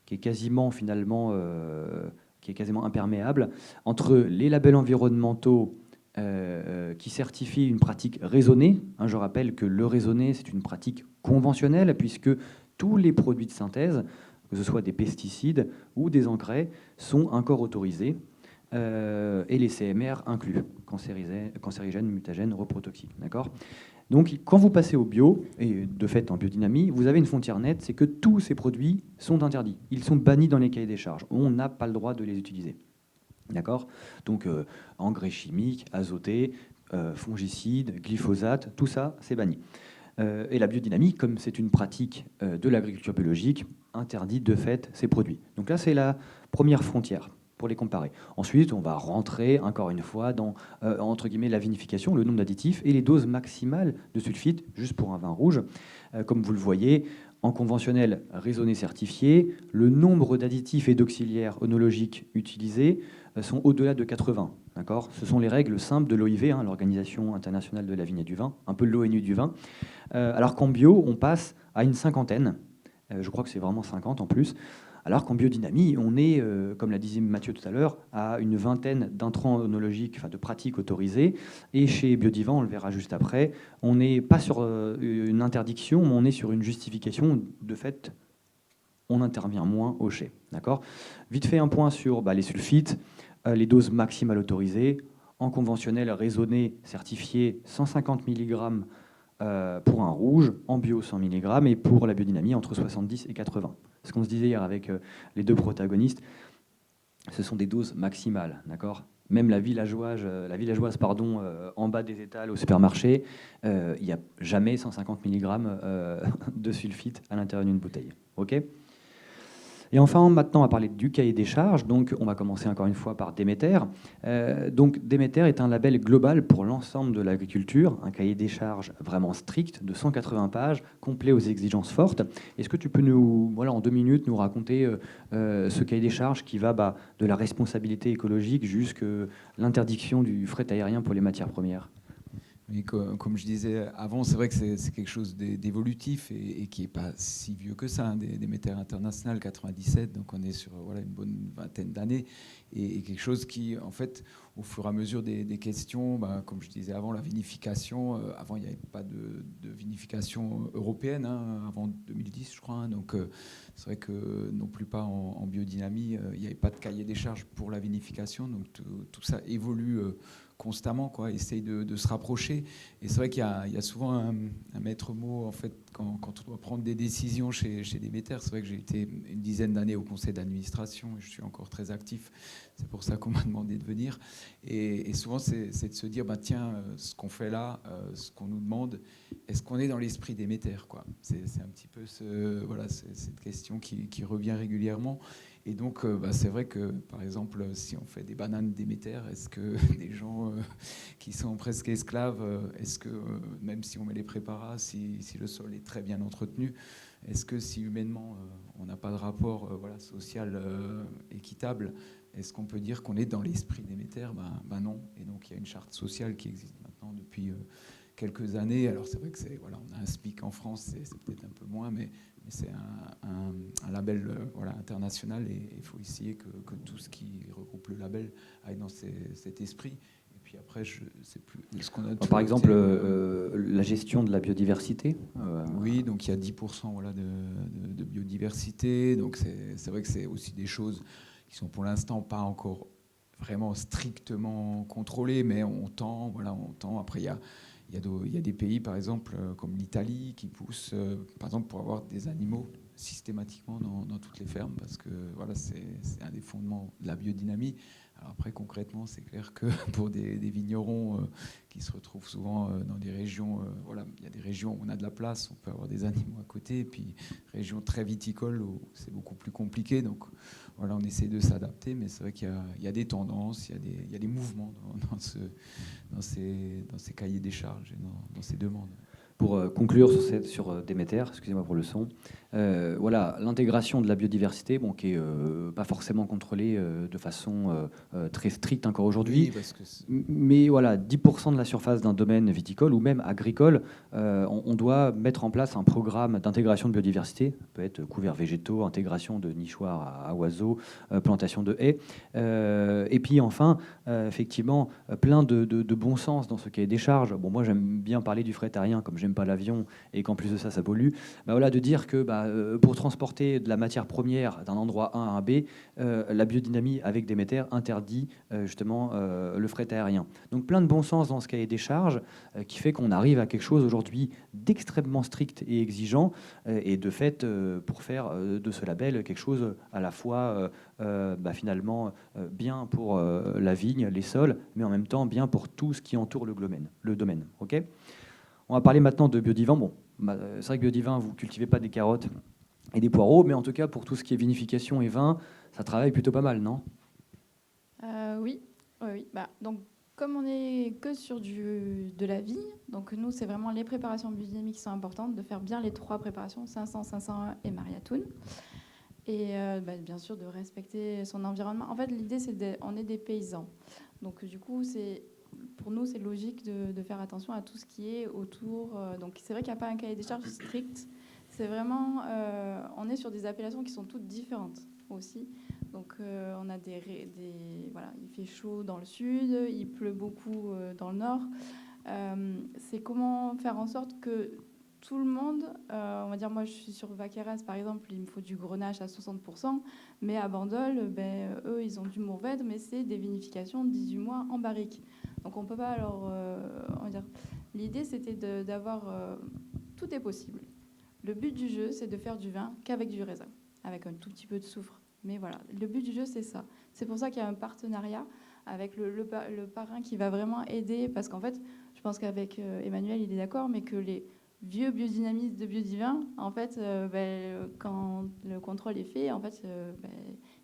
qui est quasiment imperméable entre les labels environnementaux qui certifient une pratique raisonnée. Je rappelle que le raisonné, c'est une pratique conventionnelle puisque tous les produits de synthèse, que ce soit des pesticides ou des engrais, sont encore autorisés, et les CMR inclus, cancérigènes, mutagènes, reprotoxiques. D'accord ? Donc, quand vous passez au bio, et de fait en biodynamie, vous avez une frontière nette, c'est que tous ces produits sont interdits. Ils sont bannis dans les cahiers des charges. On n'a pas le droit de les utiliser. D'accord ? Donc, engrais chimiques, azotés, fongicides, glyphosate, tout ça, c'est banni. Et la biodynamie, comme c'est une pratique de l'agriculture biologique, interdit de fait ces produits. Donc là, c'est la première frontière pour les comparer. Ensuite, on va rentrer, encore une fois, dans, entre guillemets, la vinification, le nombre d'additifs et les doses maximales de sulfite, juste pour un vin rouge. Comme vous le voyez, en conventionnel raisonné certifié, le nombre d'additifs et d'auxiliaires œnologiques utilisés sont au-delà de 80. D'accord ? Ce sont les règles simples de l'OIV, l'Organisation internationale de la vigne et du vin, un peu l'ONU du vin. Alors qu'en bio, on passe à une cinquantaine. Je crois que c'est vraiment 50 en plus. Alors qu'en biodynamie, on est, comme l'a dit Mathieu tout à l'heure, à une vingtaine d'intrants œnologiques, de pratiques autorisées. Et chez Biodivin, on le verra juste après, on n'est pas sur une interdiction, mais on est sur une justification. De fait, on intervient moins au chai. D'accord ? Vite fait, un point sur les sulfites, les doses maximales autorisées. En conventionnel raisonné, certifié, 150 mg pour un rouge, en bio 100 mg, et pour la biodynamie, entre 70 et 80. Ce qu'on se disait hier avec les deux protagonistes, ce sont des doses maximales, d'accord ? Même la villageoise, en bas des étals au supermarché, il n'y a jamais 150 mg de sulfite à l'intérieur d'une bouteille. Ok ? Et enfin, maintenant, on va parler du cahier des charges. Donc, on va commencer encore une fois par Déméter. Donc, Déméter est un label global pour l'ensemble de l'agriculture, un cahier des charges vraiment strict de 180 pages, complet aux exigences fortes. Est-ce que tu peux nous, en 2 minutes, nous raconter ce cahier des charges qui va de la responsabilité écologique jusqu'à l'interdiction du fret aérien pour les matières premières ? Oui, comme je disais avant, c'est vrai que c'est quelque chose d'évolutif et qui n'est pas si vieux que ça. Déméter International, 97, donc on est sur une bonne vingtaine d'années. Et quelque chose qui, en fait, au fur et à mesure des questions, comme je disais avant, la vinification, avant il n'y avait pas de vinification européenne, avant 2010 je crois. Donc c'est vrai que non plus pas en biodynamie, il n'y avait pas de cahier des charges pour la vinification. Donc tout ça évolue constamment, essaye de se rapprocher. Et c'est vrai qu'il y a souvent un maître mot, en fait, quand on doit prendre des décisions chez Déméter. C'est vrai que j'ai été une dizaine d'années au conseil d'administration et je suis encore très actif. C'est pour ça qu'on m'a demandé de venir. Et souvent, c'est de se dire, tiens, ce qu'on fait là, ce qu'on nous demande, est-ce qu'on est dans l'esprit Déméter, quoi. C'est un petit peu cette question qui revient régulièrement. Et donc, c'est vrai que, par exemple, si on fait des bananes Déméter, est-ce que des gens qui sont presque esclaves, est-ce que, même si on met les préparats, si le sol est très bien entretenu, est-ce que si humainement, on n'a pas de rapport social équitable, est-ce qu'on peut dire qu'on est dans l'esprit Déméter ? Ben non. Et donc, il y a une charte sociale qui existe maintenant depuis quelques années. Alors, c'est vrai que on a un SPIC en France, c'est peut-être un peu moins, mais c'est un label international, et il faut essayer que tout ce qui regroupe le label aille dans cet esprit. Et puis après, je sais plus ce qu'on a. Par exemple, la gestion de la biodiversité. Oui, donc il y a 10% de biodiversité. Donc c'est vrai que c'est aussi des choses qui sont pour l'instant pas encore vraiment strictement contrôlées, mais on tend. Après, il y a des pays, par exemple, comme l'Italie, qui poussent, par exemple, pour avoir des animaux systématiquement dans toutes les fermes, parce que c'est un des fondements de la biodynamie. Alors après, concrètement, c'est clair que pour des vignerons qui se retrouvent souvent dans des régions, il y a des régions où on a de la place, on peut avoir des animaux à côté, et puis régions très viticoles où c'est beaucoup plus compliqué. Donc on essaie de s'adapter, mais c'est vrai qu'il y a des tendances, il y a des mouvements dans ces cahiers des charges et dans ces demandes. Pour conclure sur Déméter, excusez-moi pour le son, l'intégration de la biodiversité, qui est pas forcément contrôlée de façon très stricte encore aujourd'hui, oui, mais 10% de la surface d'un domaine viticole ou même agricole, on doit mettre en place un programme d'intégration de biodiversité. Ça peut être couverts végétaux, intégration de nichoirs à oiseaux, plantation de haies, et puis enfin, effectivement, plein de bon sens dans ce cahier des charges. Moi j'aime bien parler du fret aérien, comme j'aime pas l'avion et qu'en plus de ça pollue, de dire que pour transporter de la matière première d'un endroit A à un B, la biodynamie avec Déméter interdit justement le fret aérien. Donc plein de bon sens dans ce cahier des charges qui fait qu'on arrive à quelque chose aujourd'hui d'extrêmement strict et exigeant, et de fait pour faire de ce label quelque chose à la fois finalement bien pour la vigne, les sols, mais en même temps bien pour tout ce qui entoure le domaine. Okay, on va parler maintenant de Biodivin. C'est vrai que Biodivin, vous ne cultivez pas des carottes et des poireaux, mais en tout cas, pour tout ce qui est vinification et vin, ça travaille plutôt pas mal, non ? Oui. Donc, comme on n'est que sur de la vigne, donc nous, c'est vraiment les préparations biodynamiques qui sont importantes, de faire bien les 3 préparations, 500, 501 et Mariatoun. Et bien sûr, de respecter son environnement. En fait, l'idée, on est des paysans. Donc, du coup, pour nous, c'est logique de faire attention à tout ce qui est autour. Donc, c'est vrai qu'il n'y a pas un cahier des charges strict. C'est vraiment... on est sur des appellations qui sont toutes différentes aussi. Donc, on a il fait chaud dans le sud, il pleut beaucoup dans le nord. C'est comment faire en sorte que tout le monde... on va dire, moi, je suis sur Vaqueras, par exemple, il me faut du grenache à 60%, mais à Bandol, eux, ils ont du Mourvèdre, mais c'est des vinifications de 18 mois en barrique. Donc on peut pas on va dire, l'idée c'était d'avoir tout est possible. Le but du jeu, c'est de faire du vin qu'avec du raisin, avec un tout petit peu de soufre. Mais voilà, le but du jeu, c'est ça. C'est pour ça qu'il y a un partenariat avec le parrain qui va vraiment aider, parce qu'en fait, je pense qu'avec Emmanuel, il est d'accord, mais que les vieux biodynamistes de Biodivin, en fait, quand le contrôle est fait, en fait,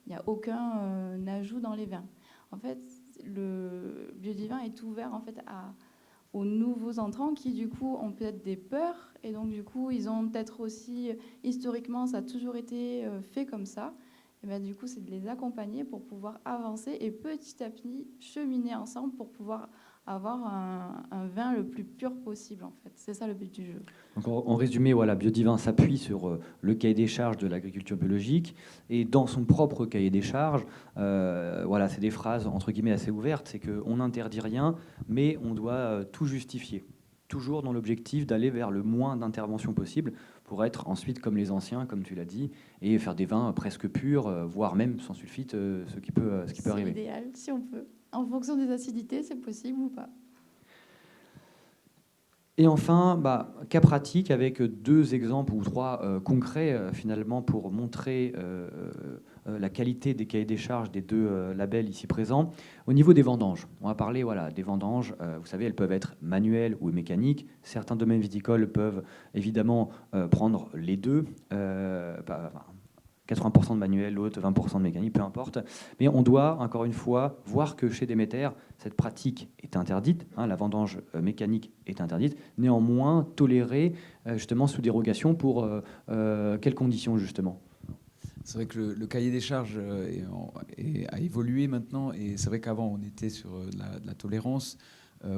il n'y a aucun ajout dans les vins. En fait, le Biodivin est ouvert en fait aux nouveaux entrants qui du coup ont peut-être des peurs, et donc du coup ils ont peut-être aussi historiquement ça a toujours été fait comme ça, et du coup c'est de les accompagner pour pouvoir avancer et petit à petit cheminer ensemble pour pouvoir avoir un vin le plus pur possible en fait. C'est ça le but du jeu. Donc en résumé, Biodivin s'appuie sur le cahier des charges de l'agriculture biologique, et dans son propre cahier des charges, c'est des phrases entre guillemets assez ouvertes, c'est qu'on n'interdit rien, mais on doit tout justifier, toujours dans l'objectif d'aller vers le moins d'intervention possible pour être ensuite comme les anciens, comme tu l'as dit, et faire des vins presque purs, voire même sans sulfite, ce qui peut arriver. C'est idéal, si on peut. En fonction des acidités, c'est possible ou pas. Et enfin, cas pratique avec 2 exemples ou 3 concrets finalement pour montrer la qualité des cahiers des charges des 2 labels ici présents. Au niveau des vendanges, on va parler des vendanges. Vous savez, elles peuvent être manuelles ou mécaniques. Certains domaines viticoles peuvent évidemment prendre les 2. 80% de manuel, l'autre 20% de mécanique, peu importe. Mais on doit, encore une fois, voir que chez Déméter, cette pratique est interdite, hein, la vendange mécanique est interdite, néanmoins tolérée justement sous dérogation pour quelles conditions justement? C'est vrai que le cahier des charges a évolué maintenant, et c'est vrai qu'avant on était sur de la tolérance.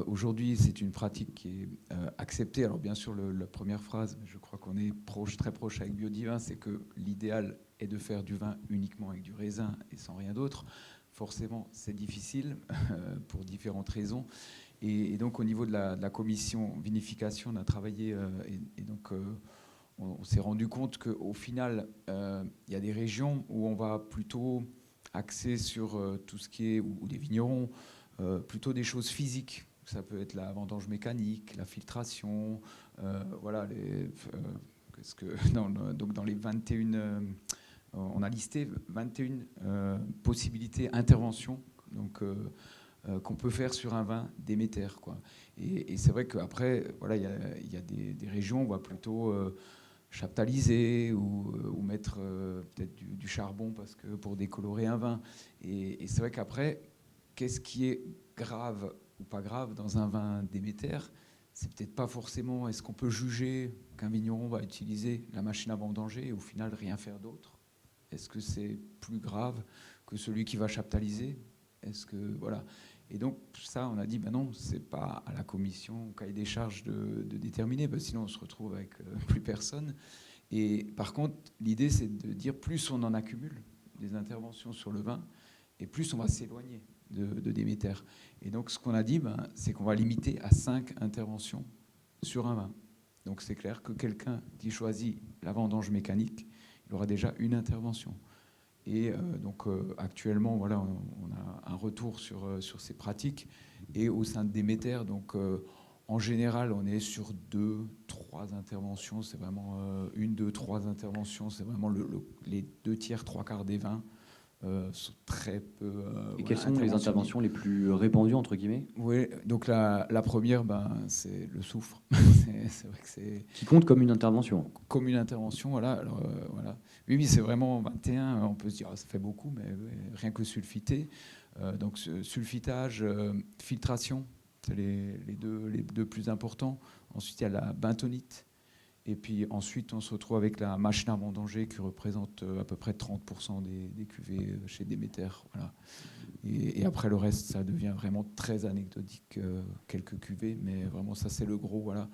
Aujourd'hui, c'est une pratique qui est acceptée. Alors bien sûr, la première phrase, je crois qu'on est très proche avec Biodivin, c'est que l'idéal est de faire du vin uniquement avec du raisin et sans rien d'autre. Forcément, c'est difficile pour différentes raisons. Et donc au niveau de la commission vinification, on a travaillé et donc on s'est rendu compte qu'au final, il y a des régions où on va plutôt axer sur tout ce qui est, ou des vignerons, plutôt des choses physiques. Ça peut être la vendange mécanique, la filtration, voilà. Donc dans les 21, on a listé 21 possibilités interventions, donc qu'on peut faire sur un vin Déméter, quoi. Et c'est vrai qu'après, voilà, il y a des régions où on va plutôt chaptaliser ou mettre peut-être du charbon pour décolorer un vin. Et c'est vrai qu'après, qu'est-ce qui est grave ou pas grave dans un vin Déméter? C'est peut-être pas forcément, est-ce qu'on peut juger qu'un vigneron va utiliser la machine à vendanger et au final rien faire d'autre? Est-ce que c'est plus grave que celui qui va chaptaliser? Est-ce que, voilà. Et donc ça, on a dit, ben non, c'est pas à la commission, au cahier des charges de déterminer, parce que sinon on se retrouve avec plus personne. Et par contre, l'idée, c'est de dire, plus on en accumule des interventions sur le vin, et plus on va s'éloigner de Déméter. Et donc ce qu'on a dit, c'est qu'on va limiter à 5 interventions sur un vin. Donc c'est clair que quelqu'un qui choisit la vendange mécanique, il aura déjà une intervention. Et donc actuellement, voilà, on a un retour sur ces pratiques. Et au sein de Déméter, donc en général, on est sur 2, 3 interventions. C'est vraiment 1, 2, 3 interventions. C'est vraiment les 2 tiers, 3 quarts des vins sont très peu. Et quelles sont les interventions les plus répandues, entre guillemets? Oui, donc la première, c'est le soufre. C'est vrai que c'est... Qui compte comme une intervention. Comme une intervention, voilà. Alors, voilà. Oui, c'est vraiment 21. On peut se dire, ça fait beaucoup, mais rien que sulfiter. Donc sulfitage, filtration, c'est les deux plus importants. Ensuite, il y a la bentonite. Et puis ensuite, on se retrouve avec la machine à vendanger qui représente à peu près 30% des cuvées chez Déméter. Voilà. Et après, le reste, ça devient vraiment très anecdotique, quelques cuvées. Mais vraiment, ça, c'est le gros. Voilà.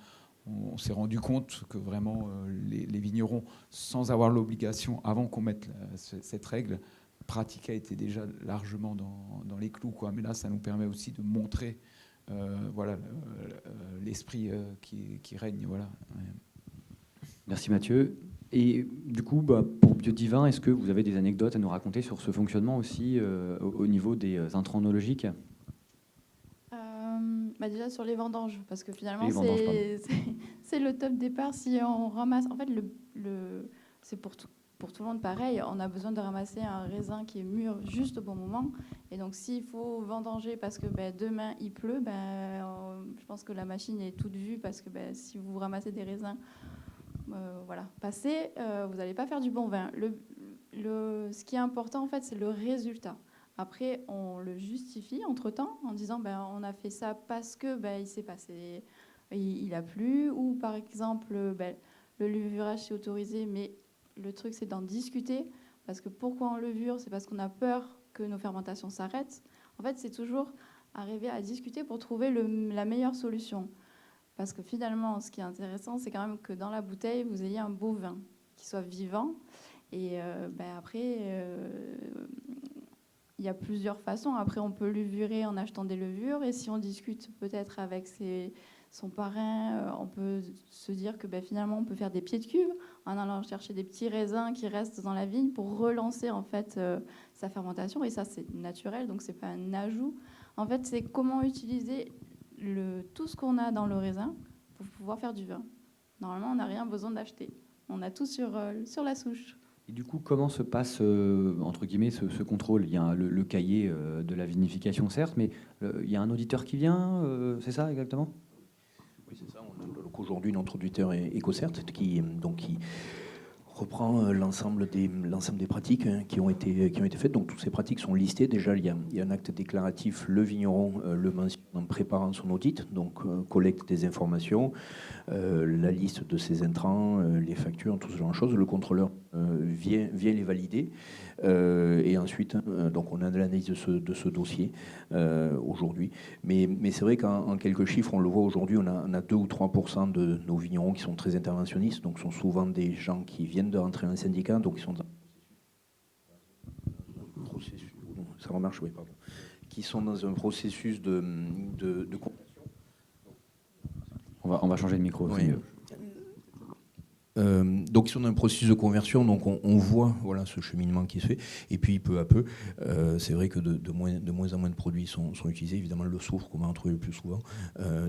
On s'est rendu compte que vraiment, les vignerons, sans avoir l'obligation, avant qu'on mette cette règle, pratiquaient étaient déjà largement dans les clous, quoi. Mais là, ça nous permet aussi de montrer voilà, l'esprit qui règne. Voilà. Ouais. Merci Mathieu. Et du coup, pour Biodivin, est-ce que vous avez des anecdotes à nous raconter sur ce fonctionnement aussi au niveau des intrants oenologiques? Déjà sur les vendanges, parce que finalement c'est le top départ. Si on ramasse, en fait, c'est pour tout le monde pareil, on a besoin de ramasser un raisin qui est mûr juste au bon moment. Et donc s'il faut vendanger parce que demain il pleut, je pense que la machine est toute vue, parce que si vous ramassez des raisins voilà, passés, vous n'allez pas faire du bon vin. Ce qui est important en fait, c'est le résultat. Après, on le justifie entre-temps en disant on a fait ça parce que il s'est passé, il a plu, ou par exemple le levurage c'est autorisé, mais le truc c'est d'en discuter, parce que pourquoi on levure, c'est parce qu'on a peur que nos fermentations s'arrêtent. En fait, c'est toujours arriver à discuter pour trouver la meilleure solution. Parce que finalement, ce qui est intéressant, c'est quand même que dans la bouteille, vous ayez un beau vin qui soit vivant. Et après, il y a plusieurs façons. Après, on peut levurer en achetant des levures. Et si on discute peut-être avec son parrain, on peut se dire que finalement, on peut faire des pieds de cuve en allant chercher des petits raisins qui restent dans la vigne pour relancer en fait sa fermentation. Et ça, c'est naturel, donc c'est pas un ajout. En fait, c'est comment utiliser tout ce qu'on a dans le raisin pour pouvoir faire du vin. Normalement, on n'a rien besoin d'acheter. On a tout sur la souche. Et du coup, comment se passe, entre guillemets, ce contrôle? Il y a le cahier de la vinification, certes, mais il y a un auditeur qui vient, c'est ça exactement? Oui, c'est ça. On a aujourd'hui notre auditeur EcoCert qui reprend l'ensemble des pratiques qui ont été faites. Donc toutes ces pratiques sont listées. Déjà, il y a un acte déclaratif. Le vigneron le mentionne en préparant son audit, donc collecte des informations, la liste de ses intrants, les factures, tout ce genre de choses. Le contrôleur vient les valider. Et ensuite, donc on a de l'analyse de ce dossier aujourd'hui. Mais c'est vrai qu'en quelques chiffres, on le voit aujourd'hui, on a 2 ou 3% de nos vignerons qui sont très interventionnistes, donc sont souvent des gens qui viennent de rentrer dans un syndicat, donc ils sont dans un processus, ça remarche, oui, pardon, qui sont dans un processus de on va changer de micro. Oui. Donc ils sont dans un processus de conversion, donc on voit voilà, ce cheminement qui se fait, et puis peu à peu, c'est vrai que de moins en moins de produits sont utilisés, évidemment le soufre qu'on va en trouver le plus souvent,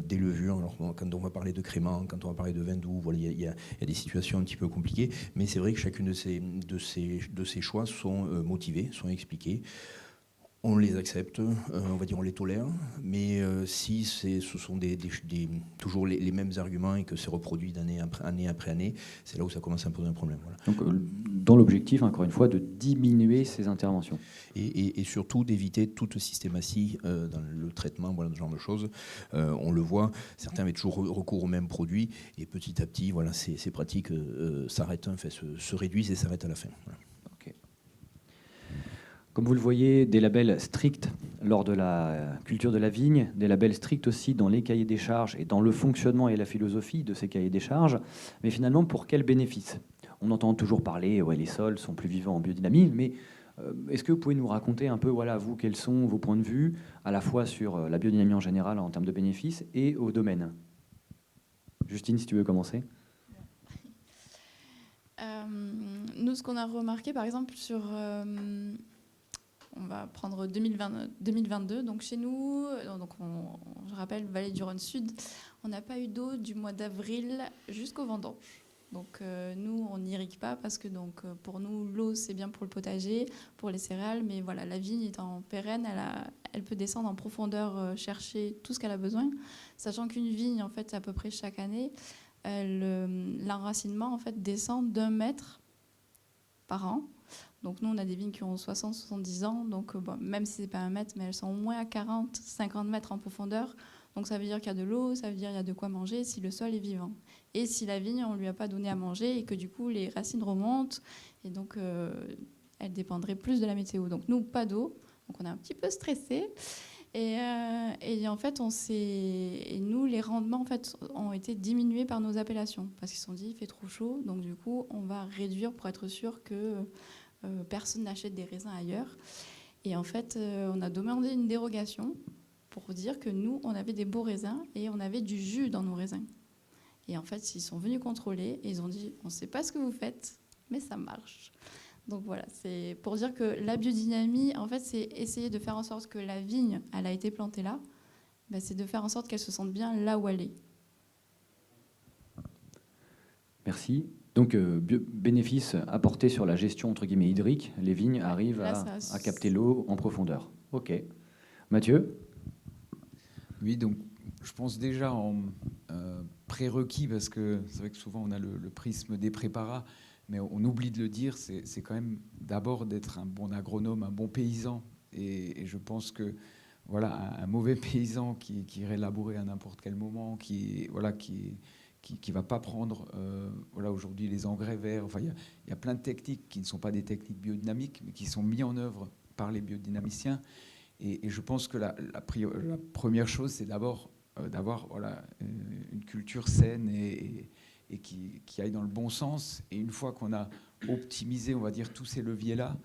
des levures, alors quand on va parler de crément, quand on va parler de vin doux, voilà, il y a des situations un petit peu compliquées, mais c'est vrai que chacune de ces choix sont motivés, sont expliqués. On les accepte, on va dire on les tolère, mais si ce sont toujours les mêmes arguments et que c'est reproduit d'année après année, c'est là où ça commence à poser un problème. Voilà. Donc, dans l'objectif, encore une fois, de diminuer ces interventions. Et surtout d'éviter toute systématie dans le traitement, voilà, ce genre de choses. On le voit, certains avaient toujours recours aux mêmes produits, et petit à petit, voilà, ces pratiques s'arrêtent, enfin, se réduisent et s'arrêtent à la fin. Voilà. Comme vous le voyez, des labels stricts lors de la culture de la vigne, des labels stricts aussi dans les cahiers des charges et dans le fonctionnement et la philosophie de ces cahiers des charges. Mais finalement, pour quel bénéfice? On entend toujours parler, ouais, les sols sont plus vivants en biodynamie, mais est-ce que vous pouvez nous raconter un peu, voilà, vous, quels sont vos points de vue, à la fois sur la biodynamie en général en termes de bénéfices et au domaine? Justine, si tu veux commencer. Nous, ce qu'on a remarqué, par exemple, sur... on va prendre 2022. Donc chez nous, je rappelle, Vallée du Rhône Sud, on n'a pas eu d'eau du mois d'avril jusqu'au vendange. Donc nous, on n'irrigue pas parce que pour nous, l'eau, c'est bien pour le potager, pour les céréales. Mais voilà, la vigne étant pérenne, elle peut descendre en profondeur, chercher tout ce qu'elle a besoin. Sachant qu'une vigne, en fait, à peu près chaque année, l'enracinement en fait, descend d'1 mètre par an. Donc nous, on a des vignes qui ont 60, 70 ans, donc même si ce n'est pas 1 mètre, mais elles sont au moins à 40, 50 mètres en profondeur. Donc ça veut dire qu'il y a de l'eau, ça veut dire qu'il y a de quoi manger si le sol est vivant. Et si la vigne, on ne lui a pas donné à manger et que du coup, les racines remontent, et donc elle dépendrait plus de la météo. Donc nous, pas d'eau, donc on est un petit peu stressés. Et en fait, nous, les rendements en fait, ont été diminués par nos appellations, parce qu'ils se sont dit, il fait trop chaud, donc du coup, on va réduire pour être sûr que... personne n'achète des raisins ailleurs. Et en fait, on a demandé une dérogation pour dire que nous, on avait des beaux raisins et on avait du jus dans nos raisins. Et en fait, ils sont venus contrôler et ils ont dit, on ne sait pas ce que vous faites, mais ça marche. Donc voilà, c'est pour dire que la biodynamie, en fait, c'est essayer de faire en sorte que la vigne, elle a été plantée là, ben, c'est de faire en sorte qu'elle se sente bien là où elle est. Merci. Donc, bénéfice apporté sur la gestion entre guillemets hydrique, les vignes arrivent à capter l'eau en profondeur. Ok. Mathieu? Oui, donc je pense déjà en prérequis, parce que c'est vrai que souvent on a le prisme des préparats, mais on oublie de le dire, c'est quand même d'abord d'être un bon agronome, un bon paysan. Et je pense que voilà, un mauvais paysan qui irait labourer à n'importe quel moment, qui va pas prendre voilà, aujourd'hui les engrais verts. Enfin, il y a plein de techniques qui ne sont pas des techniques biodynamiques, mais qui sont mises en œuvre par les biodynamiciens. Et je pense que la première chose, c'est d'abord d'avoir voilà, une culture saine et qui aille dans le bon sens. Et une fois qu'on a optimisé, on va dire, tous ces leviers-là,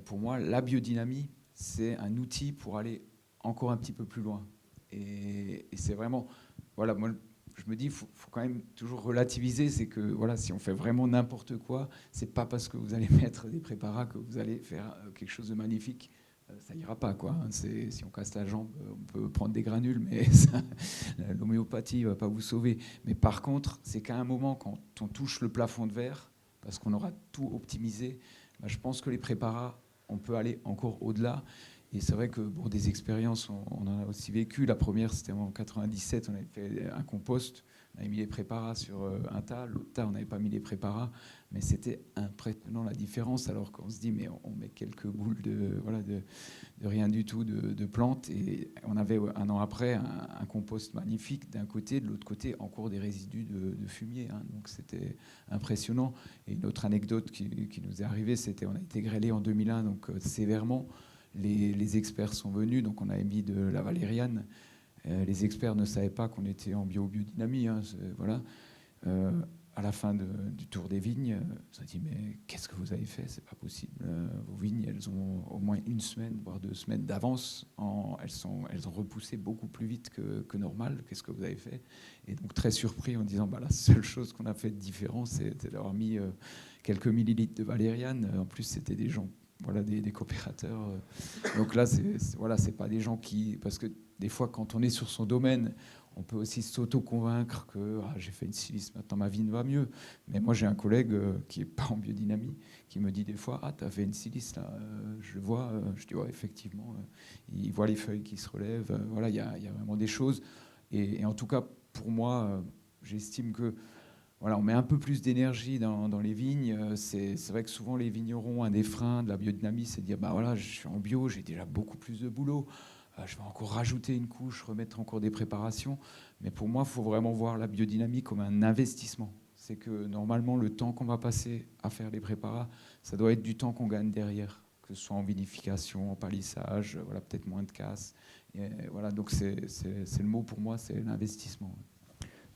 pour moi, la biodynamie, c'est un outil pour aller encore un petit peu plus loin. Et c'est vraiment... Voilà, moi, je me dis, il faut quand même toujours relativiser. C'est que voilà, si on fait vraiment n'importe quoi, c'est pas parce que vous allez mettre des préparats que vous allez faire quelque chose de magnifique. Ça ira pas, quoi. Si on casse la jambe, on peut prendre des granules, mais l'homéopathie va pas vous sauver. Mais par contre, c'est qu'à un moment, quand on touche le plafond de verre, parce qu'on aura tout optimisé, bah, je pense que les préparats, on peut aller encore au-delà. Et c'est vrai que pour des expériences, on en a aussi vécu. La première, c'était en 97, on avait fait un compost. avait mis les préparats sur un tas, l'autre tas, on n'avait pas mis les préparats, mais c'était impressionnant la différence, alors qu'on se dit, mais on met quelques boules de rien du tout de plantes, et on avait un an après un compost magnifique d'un côté, de l'autre côté encore des résidus de fumier, hein, donc c'était impressionnant. Et une autre anecdote qui nous est arrivée, c'était on a été grêlé en 2001, donc sévèrement, les experts sont venus, donc on avait mis de la valériane. Les experts ne savaient pas qu'on était en biodynamie, hein, voilà. À la fin du tour des vignes, on s'est dit, mais qu'est-ce que vous avez fait? C'est pas possible. Vos vignes, elles ont au moins 1 semaine, voire 2 semaines d'avance. Elles ont repoussé beaucoup plus vite que normal. Qu'est-ce que vous avez fait? Et donc très surpris en disant, la seule chose qu'on a fait de différent, c'est d'avoir mis quelques millilitres de valériane. En plus, c'était des gens, voilà, des coopérateurs. Donc là, c'est pas des gens qui... Parce que des fois, quand on est sur son domaine, on peut aussi s'auto-convaincre que j'ai fait une silice, maintenant ma vie ne va mieux. Mais moi, j'ai un collègue qui n'est pas en biodynamie, qui me dit des fois, tu as fait une silice, là, je le vois. Je dis, ouais, effectivement. Il voit les feuilles qui se relèvent. Voilà, il y a vraiment des choses. Et en tout cas, pour moi, j'estime que voilà, on met un peu plus d'énergie dans les vignes. C'est vrai que souvent, les vignerons, un des freins de la biodynamie, c'est de dire, voilà, je suis en bio, j'ai déjà beaucoup plus de boulot. Je vais encore rajouter une couche, remettre encore des préparations. Mais pour moi, il faut vraiment voir la biodynamie comme un investissement. C'est que normalement, le temps qu'on va passer à faire les préparats, ça doit être du temps qu'on gagne derrière, que ce soit en vinification, en palissage, voilà, peut-être moins de casse. Et voilà, donc c'est le mot pour moi, c'est l'investissement.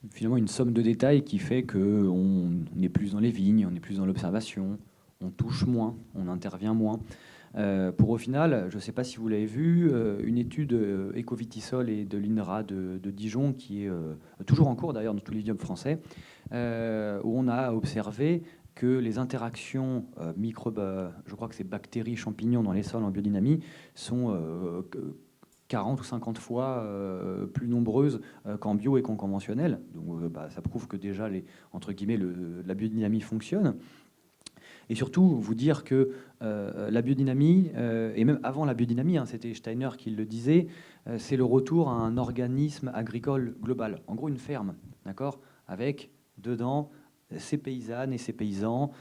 Finalement, une somme de détails qui fait qu'on est plus dans les vignes, on est plus dans l'observation, on touche moins, on intervient moins. Pour au final, je ne sais pas si vous l'avez vu, une étude Ecovitisol et de l'INRA de Dijon, qui est toujours en cours d'ailleurs dans tous les vignobles français, où on a observé que les interactions microbes, je crois que c'est bactéries, champignons dans les sols en biodynamie, sont 40 ou 50 fois plus nombreuses qu'en bio et qu'en conventionnel. Donc ça prouve que déjà, entre guillemets, la biodynamie fonctionne. Et surtout, vous dire que la biodynamie, et même avant la biodynamie, c'était Steiner qui le disait, c'est le retour à un organisme agricole global. En gros, une ferme, d'accord, avec dedans ces paysannes et ces paysans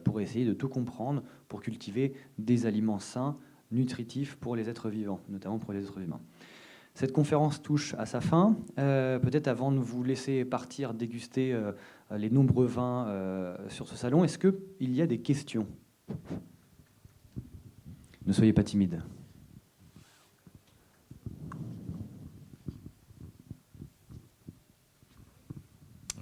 pour essayer de tout comprendre, pour cultiver des aliments sains, nutritifs pour les êtres vivants, notamment pour les êtres humains. Cette conférence touche à sa fin. Peut-être avant de vous laisser partir déguster les nombreux vins sur ce salon, est-ce qu'il y a des questions? Ne soyez pas timide.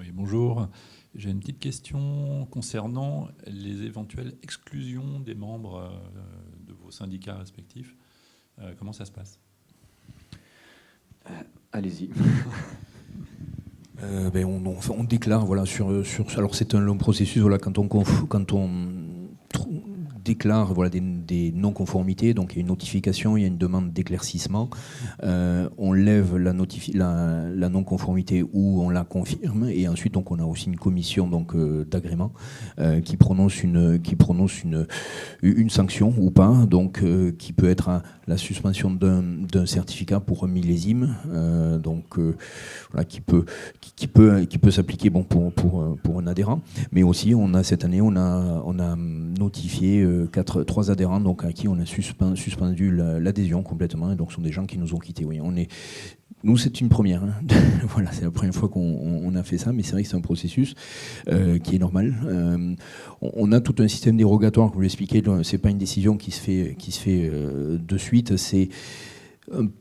Oui, bonjour. J'ai une petite question concernant les éventuelles exclusions des membres de vos syndicats respectifs. Comment ça se passe? Allez-y. On déclare, voilà, alors c'est un long processus, voilà, quand on déclare, voilà, des non-conformités, donc il y a une notification, il y a une demande d'éclaircissement, on lève la non-conformité ou on la confirme, et ensuite donc on a aussi une commission donc d'agrément qui prononce une sanction ou pas, donc qui peut être la suspension d'un certificat pour un millésime, voilà, qui peut s'appliquer pour un adhérent, mais aussi cette année on a notifié 3 adhérents donc à qui on a suspendu l'adhésion complètement, et donc ce sont des gens qui nous ont quittés. Oui, nous, c'est une première. Hein. Voilà, c'est la première fois qu'on a fait ça, mais c'est vrai que c'est un processus qui est normal. On a tout un système dérogatoire, comme je l'expliquais. C'est pas une décision qui se fait de suite. C'est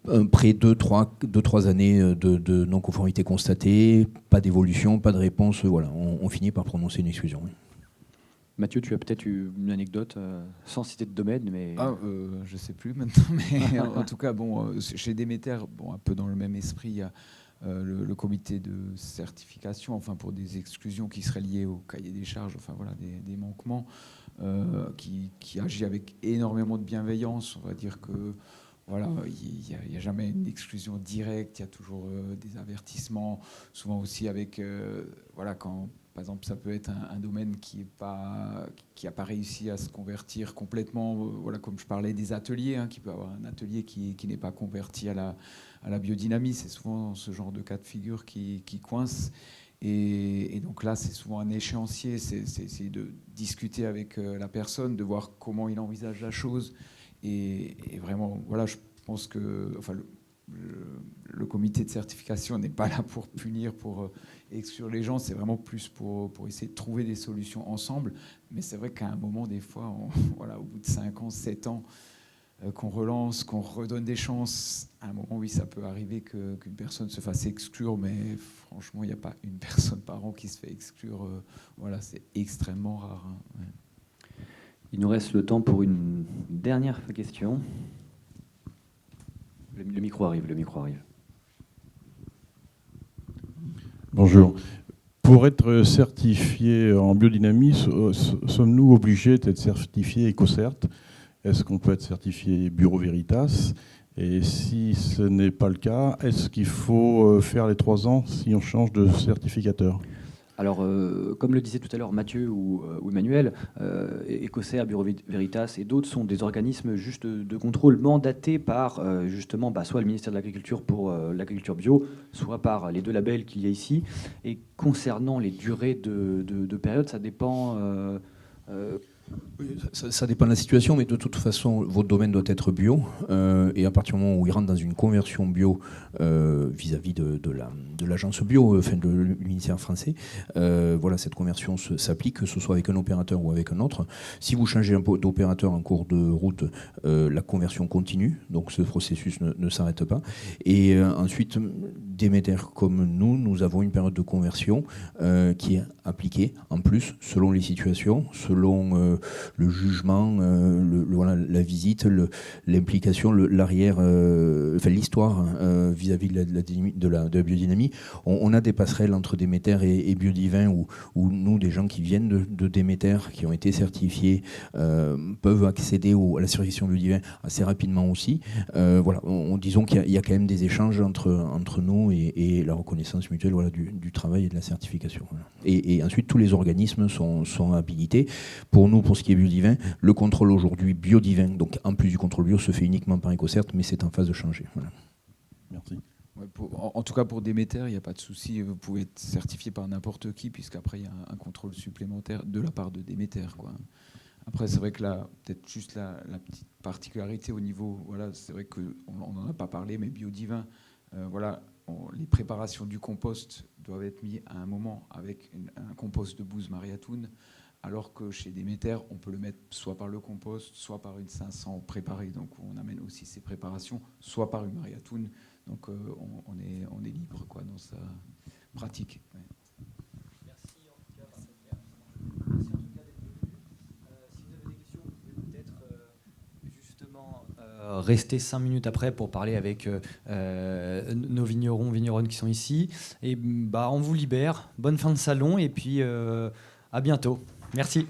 après 2-3 années de non-conformité constatée, pas d'évolution, pas de réponse. Voilà, on finit par prononcer une exclusion. Oui. Mathieu, tu as peut-être eu une anecdote, sans citer de domaine, mais... Je ne sais plus maintenant, mais en tout cas, chez Déméter, un peu dans le même esprit, il y a le comité de certification, enfin pour des exclusions qui seraient liées au cahier des charges, enfin voilà, des manquements, qui agit avec énormément de bienveillance. On va dire que voilà, il n'y a jamais une exclusion directe, il y a toujours des avertissements, souvent aussi avec, voilà, quand... Par exemple, ça peut être un domaine qui n'a pas réussi à se convertir complètement. Voilà, comme je parlais des ateliers, qui peut avoir un atelier qui n'est pas converti à la biodynamie. C'est souvent ce genre de cas de figure qui coince. Et donc là, c'est souvent un échéancier, c'est de discuter avec la personne, de voir comment il envisage la chose. Et vraiment, voilà, je pense que le comité de certification n'est pas là pour punir, pour exclure les gens, c'est vraiment plus pour essayer de trouver des solutions ensemble. Mais c'est vrai qu'à un moment, des fois, voilà, au bout de 5 ans, 7 ans, qu'on relance, qu'on redonne des chances, à un moment, oui, ça peut arriver qu'une personne se fasse exclure, mais franchement, il n'y a pas une personne par an qui se fait exclure. Voilà, c'est extrêmement rare. Hein, ouais. Il nous reste le temps pour une dernière question. Le micro arrive, le micro arrive. Bonjour. Pour être certifié en biodynamie, sommes-nous obligés d'être certifiés EcoCert? Est-ce qu'on peut être certifié Bureau Veritas? Et si ce n'est pas le cas, est-ce qu'il faut faire les 3 ans si on change de certificateur? Alors, comme le disait tout à l'heure Mathieu ou Emmanuel, Écossaire, Bureau Veritas et d'autres sont des organismes juste de contrôle mandatés par justement soit le ministère de l'Agriculture pour l'agriculture bio, soit par les 2 labels qu'il y a ici. Et concernant les durées de période, ça dépend... Ça dépend de la situation, mais de toute façon, votre domaine doit être bio. Et à partir du moment où il rentre dans une conversion bio vis-à-vis de l'agence bio, enfin de l'unitaire français, voilà, cette conversion s'applique, que ce soit avec un opérateur ou avec un autre. Si vous changez d'opérateur en cours de route, la conversion continue, donc ce processus ne s'arrête pas. Et ensuite, Déméter comme nous avons une période de conversion qui est appliquée en plus selon les situations, selon le jugement, voilà, la visite, l'implication, l'arrière, enfin l'histoire vis-à-vis de la biodynamie. On a des passerelles entre Déméter et Biodivin où nous, des gens qui viennent de Déméter, qui ont été certifiés, peuvent accéder à la certification Biodivin assez rapidement aussi. Voilà, disons qu'il y a quand même des échanges entre nous et la reconnaissance mutuelle, voilà, du travail et de la certification. Voilà. Et ensuite, tous les organismes sont habilités. Pour nous, pour ce qui est Biodivin, le contrôle aujourd'hui Biodivin, donc en plus du contrôle bio, se fait uniquement par EcoCert, mais c'est en phase de changer. Voilà. Merci. Ouais, en tout cas, pour Déméter, il n'y a pas de souci. Vous pouvez être certifié par n'importe qui, puisqu'après, il y a un contrôle supplémentaire de la part de Déméter, quoi. Après, c'est vrai que peut-être juste la petite particularité au niveau, voilà, c'est vrai qu'on n'en a pas parlé, mais Biodivin, voilà, les préparations du compost doivent être mises à un moment avec un compost de bouse Mariatoun, alors que chez Déméter, on peut le mettre soit par le compost, soit par une 500 préparée. Donc on amène aussi ces préparations, soit par une Mariatoun. Donc on est libre, quoi, dans sa pratique. Ouais. Merci en tout cas, c'est clair. Merci en tout cas d'être venu. Si vous avez des questions, vous pouvez peut-être justement rester 5 minutes après pour parler avec nos vigneronnes qui sont ici. Et on vous libère. Bonne fin de salon et puis à bientôt. Merci.